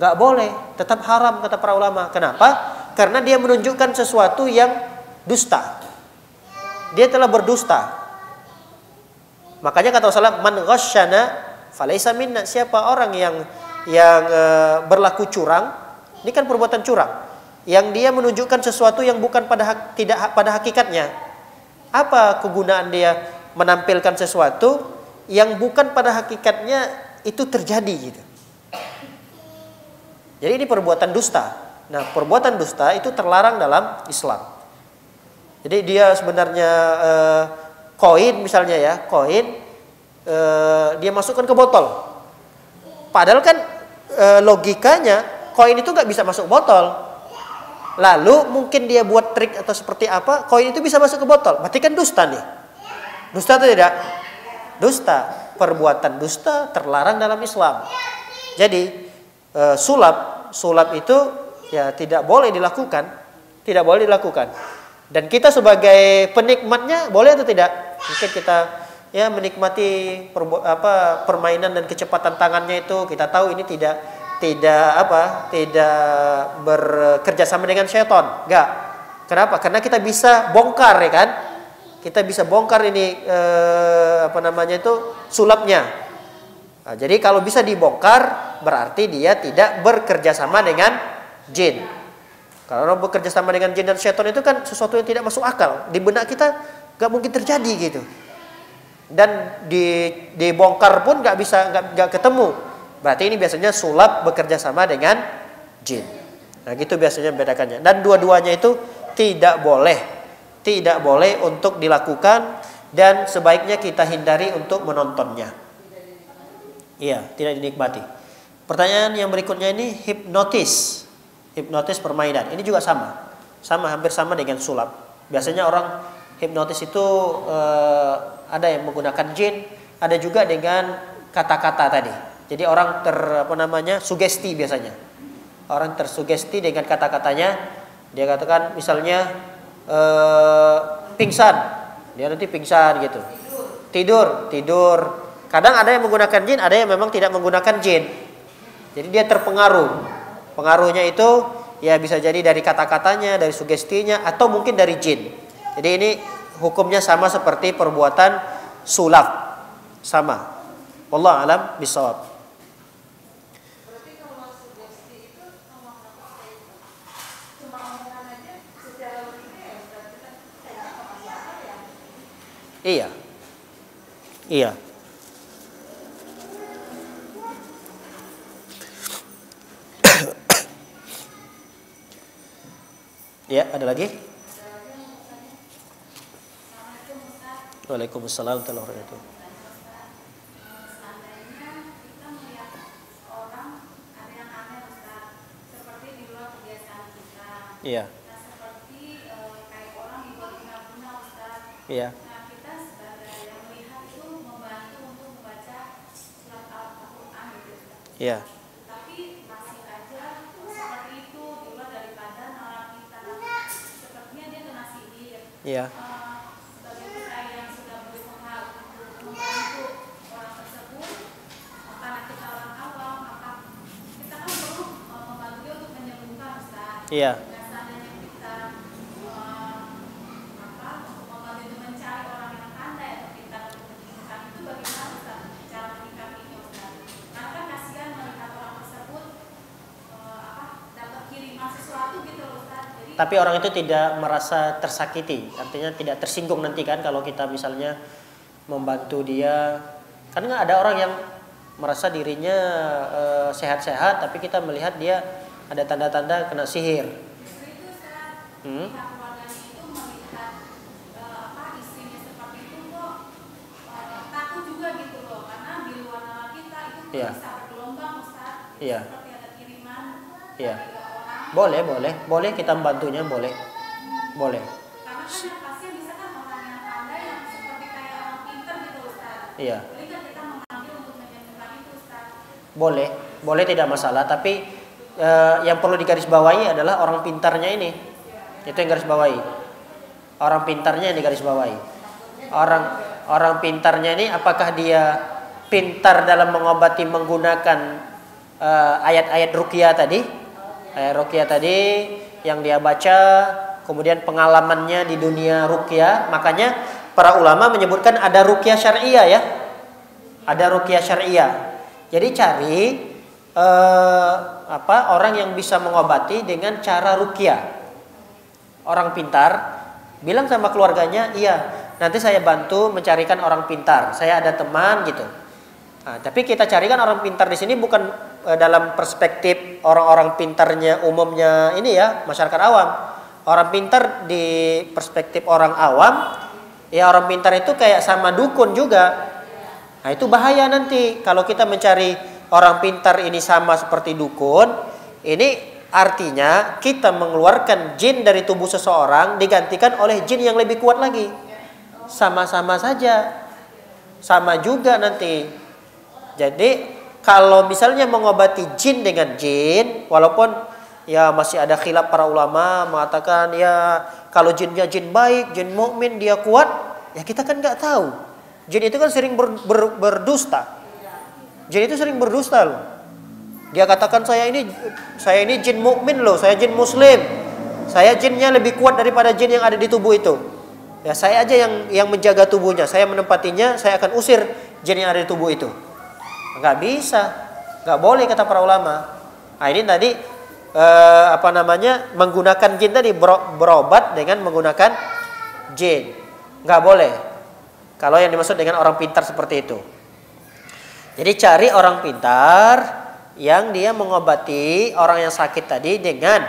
Nggak boleh, tetap haram kata para ulama. Kenapa? Karena dia menunjukkan sesuatu yang dusta. Dia telah berdusta. Makanya kata Rasulullah, man ghasyana falaysa minna. Siapa orang yang berlaku curang, ini kan perbuatan curang, yang dia menunjukkan sesuatu yang bukan tidak pada hakikatnya. Apa kegunaan dia menampilkan sesuatu yang bukan pada hakikatnya itu terjadi gitu. Jadi ini perbuatan dusta. Nah, perbuatan dusta itu terlarang dalam Islam. Jadi dia sebenarnya koin misalnya ya, dia masukkan ke botol. Padahal kan logikanya koin itu nggak bisa masuk botol. Lalu mungkin dia buat trik atau seperti apa, koin itu bisa masuk ke botol. Berarti kan dusta nih. Dusta atau tidak? Dusta. Perbuatan dusta terlarang dalam Islam. Jadi sulap itu ya tidak boleh dilakukan, tidak boleh dilakukan. Dan kita sebagai penikmatnya boleh atau tidak? Mungkin kita ya menikmati permainan dan kecepatan tangannya itu, kita tahu ini tidak bekerja sama dengan syaitan. Enggak. Kenapa? Karena kita bisa bongkar ya kan? Kita bisa bongkar ini sulapnya. Nah, jadi kalau bisa dibongkar berarti dia tidak bekerja sama dengan jin. Kalau bekerja sama dengan jin dan syaitan itu kan sesuatu yang tidak masuk akal. Di benak kita nggak mungkin terjadi gitu. Dan dibongkar pun nggak ketemu. Berarti ini biasanya sulap bekerja sama dengan jin. Nah gitu biasanya membedakannya. Dan dua-duanya itu tidak boleh untuk dilakukan, dan sebaiknya kita hindari untuk menontonnya. Iya, tidak dinikmati. Pertanyaan yang berikutnya ini hipnotis permainan. Ini juga hampir sama dengan sulap. Biasanya orang hipnotis itu ada yang menggunakan jin, ada juga dengan kata-kata tadi. Jadi orang sugesti biasanya. Orang tersugesti dengan kata-katanya. Dia katakan misalnya pingsan, dia nanti pingsan gitu. Tidur. Kadang ada yang menggunakan jin, ada yang memang tidak menggunakan jin. Jadi dia terpengaruh. Pengaruhnya itu ya bisa jadi dari kata-katanya, dari sugestinya, atau mungkin dari jin. Jadi ini hukumnya sama seperti perbuatan sulap, sama. Wallahu a'lam bishawab. Iya. Ya, ada lagi? Waalaikumsalam warahmatullahi wabarakatuh. Iya. Iya. Iya. Tapi masih aja seperti itu di luar daripada nalar kita. Sepertinya dia kena sihir. Iya. Sebagai kita yang sudah berusaha untuk membantu orang tersebut, karena kita orang awam, maka Iya. Nah, seandainya kita membantu itu mencari orang yang pandai atau pintar untuk menyembuhkan itu, bagaimana Ustaz cara menyikapinya Ustaz? Karena kan kasihan melihat orang tersebut dapat kiriman sesuatu gitu loh Ustaz. Jadi Tapi orang itu tidak merasa tersakiti, artinya tidak tersinggung nanti kan kalau kita misalnya membantu dia. Kan nggak ada orang yang merasa dirinya sehat-sehat, tapi kita melihat dia ada tanda-tanda kena sihir. justru itu Ustaz, pihak keluarganya itu melihat istrinya seperti itu kok takut juga gitu loh, karena di luar nalar kita itu Iya. bisa bergelombang Ustaz. Iya. Seperti ada kiriman Iya. dari orang. Boleh kita membantunya, boleh. Karena kan yang pasien bisa kan orang yang pandai yang seperti kayak orang pintar gitu Ustaz. Iya. Boleh kan kita memanggil untuk menyembuhkan itu Ustaz? Boleh tidak masalah, tapi yang perlu digarisbawahi adalah orang pintarnya ini. Itu yang garis bawahi. Orang pintarnya yang digaris bawahi. Orang pintarnya ini apakah dia pintar dalam mengobati menggunakan ayat-ayat ruqyah tadi? Ayat ruqyah tadi yang dia baca, kemudian pengalamannya di dunia ruqyah. Makanya para ulama menyebutkan ada ruqyah syariah ya. Ada ruqyah syariah. Jadi cari orang yang bisa mengobati dengan cara ruqyah. Orang pintar bilang sama keluarganya, iya, nanti saya bantu mencarikan orang pintar. Saya ada teman gitu. Nah, tapi kita carikan orang pintar di sini bukan dalam perspektif orang-orang pintarnya umumnya ini ya, masyarakat awam. Orang pintar di perspektif orang awam, ya orang pintar itu kayak sama dukun juga. Nah, itu bahaya nanti kalau kita mencari orang pintar ini sama seperti dukun. Ini artinya kita mengeluarkan jin dari tubuh seseorang digantikan oleh jin yang lebih kuat lagi. Sama-sama saja. Sama juga nanti. Jadi kalau misalnya mengobati jin dengan jin, walaupun ya masih ada khilaf para ulama mengatakan ya kalau jinnya jin baik, jin mukmin dia kuat, ya kita kan nggak tahu. Jin itu kan sering berdusta. Jin itu sering berdusta loh. Dia katakan saya ini jin mukmin loh, saya jin muslim. Saya jinnya lebih kuat daripada jin yang ada di tubuh itu. Ya saya aja yang menjaga tubuhnya, saya menempatinya, saya akan usir jin yang ada di tubuh itu. Enggak bisa. Enggak boleh kata para ulama. Nah, ini tadi menggunakan jin tadi berobat dengan menggunakan jin. Enggak boleh. Kalau yang dimaksud dengan orang pintar seperti itu. Jadi cari orang pintar yang dia mengobati orang yang sakit tadi dengan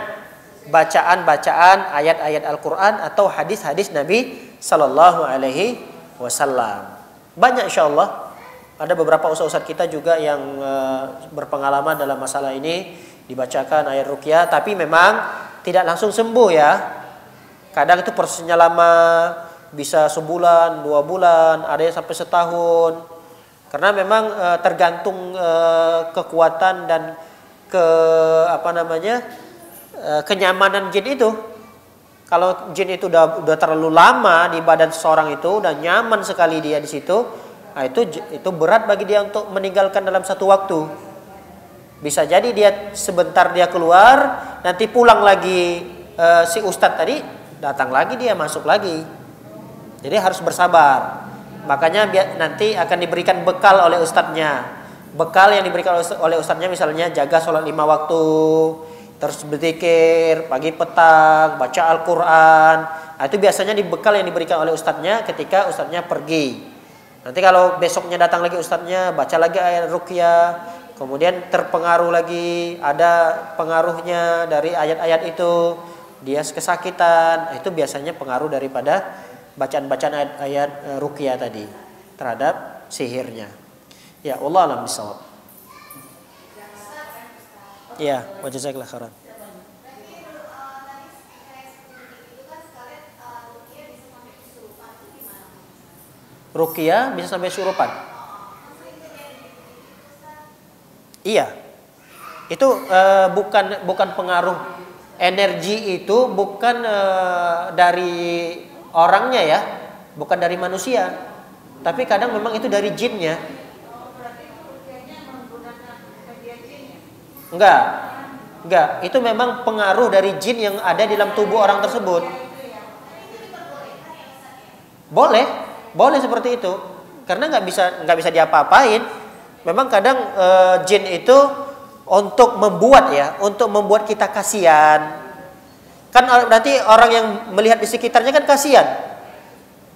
bacaan-bacaan ayat-ayat Al-Quran atau hadis-hadis Nabi Sallallahu Alaihi Wasallam. Banyak insyaallah. Ada beberapa ustaz kita juga yang berpengalaman dalam masalah ini, dibacakan ayat ruqyah, tapi memang tidak langsung sembuh ya. Kadang itu prosesnya lama, bisa sebulan, 2 bulan, ada yang sampai setahun. Karena memang tergantung kekuatan dan kenyamanan jin itu. Kalau jin itu udah terlalu lama di badan seseorang itu, udah nyaman sekali dia di situ, nah itu berat bagi dia untuk meninggalkan dalam satu waktu. Bisa jadi dia sebentar dia keluar, nanti pulang lagi si ustadz tadi, datang lagi dia masuk lagi. Jadi harus bersabar. Makanya nanti akan diberikan bekal oleh ustadznya. Bekal yang diberikan oleh ustadznya misalnya jaga sholat 5 waktu, terus berzikir pagi petang, baca Al-Quran. Nah, itu biasanya dibekal yang diberikan oleh ustadznya ketika ustadznya pergi. Nanti kalau besoknya datang lagi ustadznya, baca lagi ayat ruqyah, kemudian terpengaruh lagi, ada pengaruhnya dari ayat-ayat itu, dia kesakitan, itu biasanya pengaruh daripada bacaan-bacaan ayat-ayat ruqyah tadi terhadap sihirnya. Ya, Allah alam bisawab. Ya, wa jazakallahu khairan. Ruqyah bisa sampai surupan. Iya. Itu bukan pengaruh energi, itu bukan dari orangnya ya, bukan dari manusia. Tapi kadang memang itu dari jinnya. Enggak, itu memang pengaruh dari jin yang ada di dalam tubuh orang tersebut. Boleh, boleh seperti itu. Karena nggak bisa diapa-apain. Memang kadang jin itu untuk membuat kita kasihan. Kan nanti orang yang melihat di sekitarnya kan kasihan.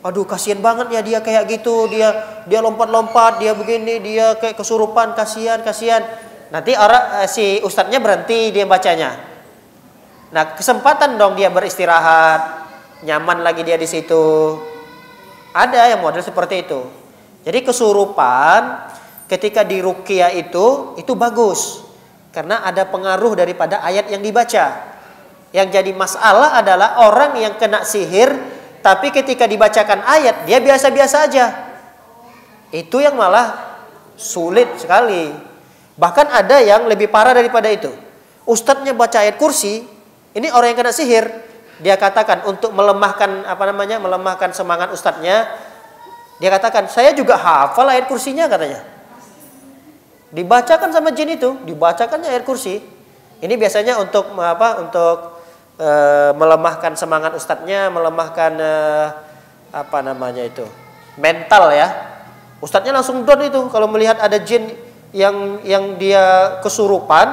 Aduh, kasihan banget ya dia kayak gitu, dia lompat-lompat, dia begini, dia kayak kesurupan, kasihan. Nanti si ustadznya berhenti dia bacanya. Nah, kesempatan dong dia beristirahat, nyaman lagi dia di situ. Ada yang model seperti itu. Jadi kesurupan ketika di ruqyah itu bagus. Karena ada pengaruh daripada ayat yang dibaca. Yang jadi masalah adalah orang yang kena sihir, tapi ketika dibacakan ayat dia biasa-biasa aja. Itu yang malah sulit sekali. Bahkan ada yang lebih parah daripada itu. Ustadznya baca ayat kursi, ini orang yang kena sihir, dia katakan untuk melemahkan melemahkan semangat ustadznya, dia katakan, saya juga hafal ayat kursinya katanya. Dibacakan sama jin itu, dibacakannya ayat kursi. Ini biasanya untuk melemahkan semangat ustadznya, melemahkan mental ya. Ustadznya langsung down itu kalau melihat ada jin yang dia kesurupan,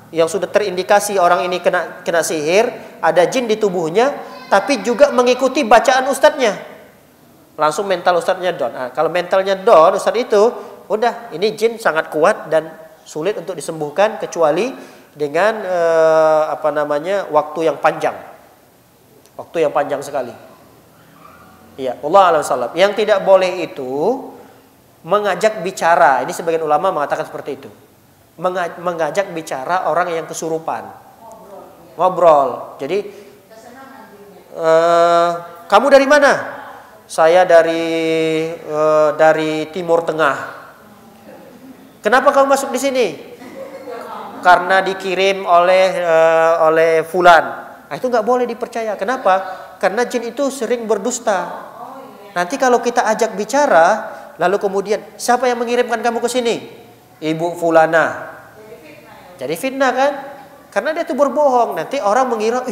yang sudah terindikasi orang ini kena sihir, ada jin di tubuhnya, tapi juga mengikuti bacaan ustadznya, langsung mental ustadznya down. Nah, kalau mentalnya down ustadz itu, udah ini jin sangat kuat dan sulit untuk disembuhkan kecuali dengan waktu yang panjang. Waktu yang panjang sekali. Iya, Allah a'lam bishawab. Yang tidak boleh itu mengajak bicara. Ini sebagian ulama mengatakan seperti itu. Mengajak bicara orang yang kesurupan. Ngobrol. Jadi kamu dari mana? Saya dari Timur Tengah. Kenapa kamu masuk di sini? Karena dikirim oleh fulan. Nah, itu nggak boleh dipercaya. Kenapa? Karena jin itu sering berdusta. Nanti kalau kita ajak bicara, lalu kemudian siapa yang mengirimkan kamu ke sini? Ibu fulana. Jadi fitnah kan? Karena dia itu berbohong. Nanti orang mengira,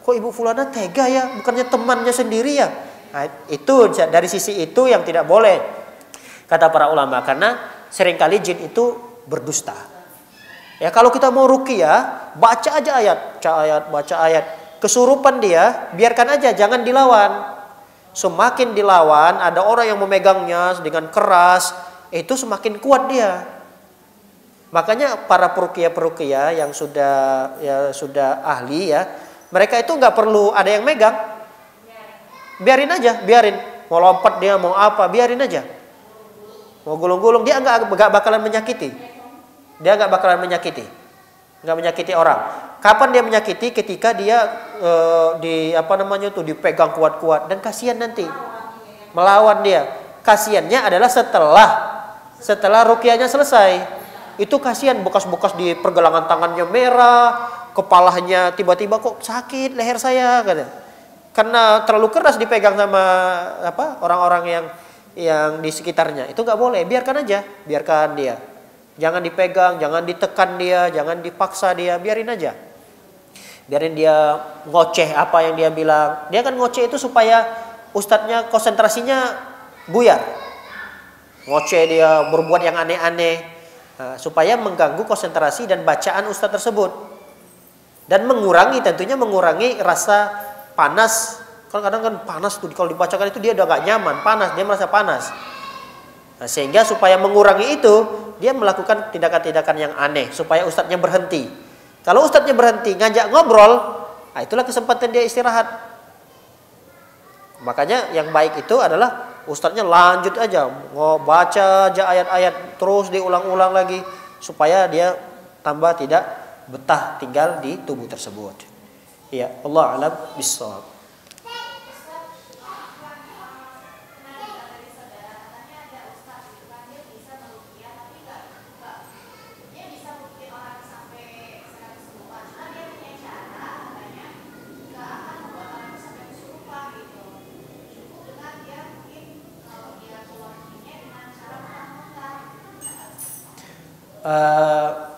kok ibu fulana tega ya? Bukannya temannya sendiri ya? Nah, itu dari sisi itu yang tidak boleh, kata para ulama. Karena seringkali jin itu berdusta. Ya, kalau kita mau ruqyah, baca aja baca ayat. Kesurupan dia, biarkan aja, jangan dilawan. Semakin dilawan, ada orang yang memegangnya dengan keras, itu semakin kuat dia. Makanya para peruqyah yang sudah ahli ya, mereka itu nggak perlu ada yang megang. Biarin aja, biarin. Mau lompat dia, mau apa, biarin aja. Mau gulung-gulung, dia nggak bakalan menyakiti. Dia nggak bakalan menyakiti, nggak menyakiti orang. Kapan dia menyakiti? Ketika dia dipegang kuat-kuat dan kasihan nanti, melawan dia. Kasihannya adalah setelah ruqyahnya selesai. Itu kasihan, bekas-bekas di pergelangan tangannya merah, kepalanya tiba-tiba kok sakit leher saya, kata. Karena terlalu keras dipegang sama orang-orang yang di sekitarnya. Itu nggak boleh, biarkan aja, biarkan dia. Jangan dipegang, jangan ditekan dia, jangan dipaksa dia, biarin aja. Biarin dia ngoceh apa yang dia bilang. Dia kan ngoceh itu supaya ustadznya konsentrasinya buyar. Ngoceh dia, berbuat yang aneh-aneh, supaya mengganggu konsentrasi dan bacaan ustadz tersebut. Dan tentunya mengurangi rasa panas. Kadang-kadang kan panas tuh, kalau dibacakan itu dia udah gak nyaman, panas, dia merasa panas. Nah, sehingga supaya mengurangi itu, dia melakukan tindakan-tindakan yang aneh supaya ustadznya berhenti. Kalau ustadznya berhenti ngajak ngobrol, nah itulah kesempatan dia istirahat. Makanya yang baik itu adalah ustadznya lanjut aja, baca aja ayat-ayat terus diulang-ulang lagi supaya dia tambah tidak betah tinggal di tubuh tersebut. Ya, Allah a'lam bishawab.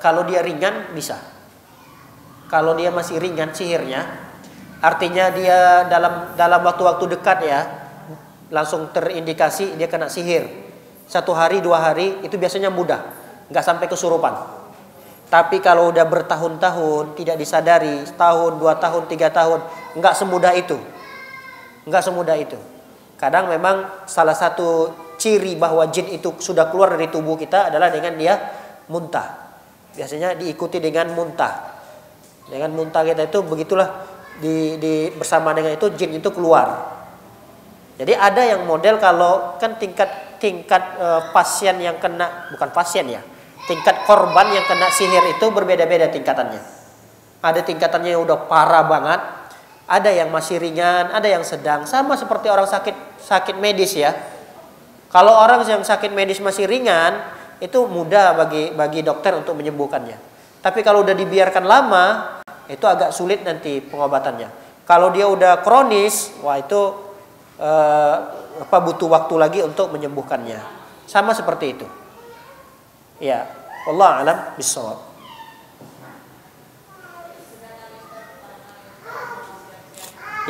Kalau dia ringan bisa. kalau dia masih ringan sihirnya, artinya dia dalam waktu-waktu dekat ya langsung terindikasi dia kena sihir. 1 hari 2 hari itu biasanya mudah, nggak sampai kesurupan. Tapi kalau udah bertahun-tahun tidak disadari, setahun, 2 tahun, 3 tahun, nggak semudah itu. Nggak semudah itu. Kadang memang salah satu ciri bahwa jin itu sudah keluar dari tubuh kita adalah dengan dia muntah. Biasanya diikuti dengan muntah. Dengan muntah kita itu begitulah bersama dengan itu jin itu keluar. Jadi ada yang model kalau kan tingkat pasien yang kena, bukan pasien ya, tingkat korban yang kena sihir itu berbeda-beda tingkatannya. Ada tingkatannya yang udah parah banget, ada yang masih ringan, ada yang sedang, sama seperti orang sakit medis ya. Kalau orang yang sakit medis masih ringan, itu mudah bagi dokter untuk menyembuhkannya. Tapi kalau udah dibiarkan lama, itu agak sulit nanti pengobatannya. Kalau dia udah kronis, wah itu butuh waktu lagi untuk menyembuhkannya. Sama seperti itu. Ya, wallahu a'lam bishawab.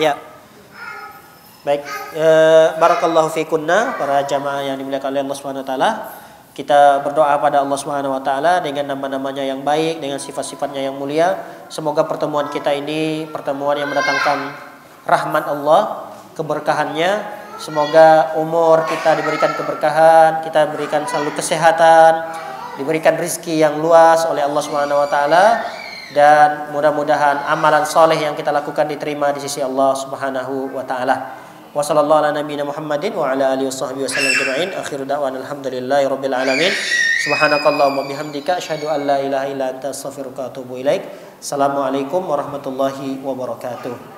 Ya. Baik, barakallahu fikunna para jamaah yang dimuliakan oleh Allah Subhanahu wa taala. Kita berdoa pada Allah Subhanahu wa taala dengan nama-namanya yang baik, dengan sifat-sifatnya yang mulia. Semoga pertemuan kita ini pertemuan yang mendatangkan rahmat Allah, keberkahannya. Semoga umur kita diberikan keberkahan, kita diberikan selalu kesehatan, diberikan rizki yang luas oleh Allah Subhanahu wa taala, dan mudah-mudahan amalan soleh yang kita lakukan diterima di sisi Allah Subhanahu wa taala. Wa sallallahu ala nabiyyina Muhammadin wa ala alihi washabbihi wasallam ajma'in. Akhiru da'wana alhamdulillahi rabbil alamin. Subhanakallahumma bihamdika asyhadu an la ilaha illa anta astaghfiruka wa atubu ilaik. Assalamualaikum warahmatullahi wabarakatuh.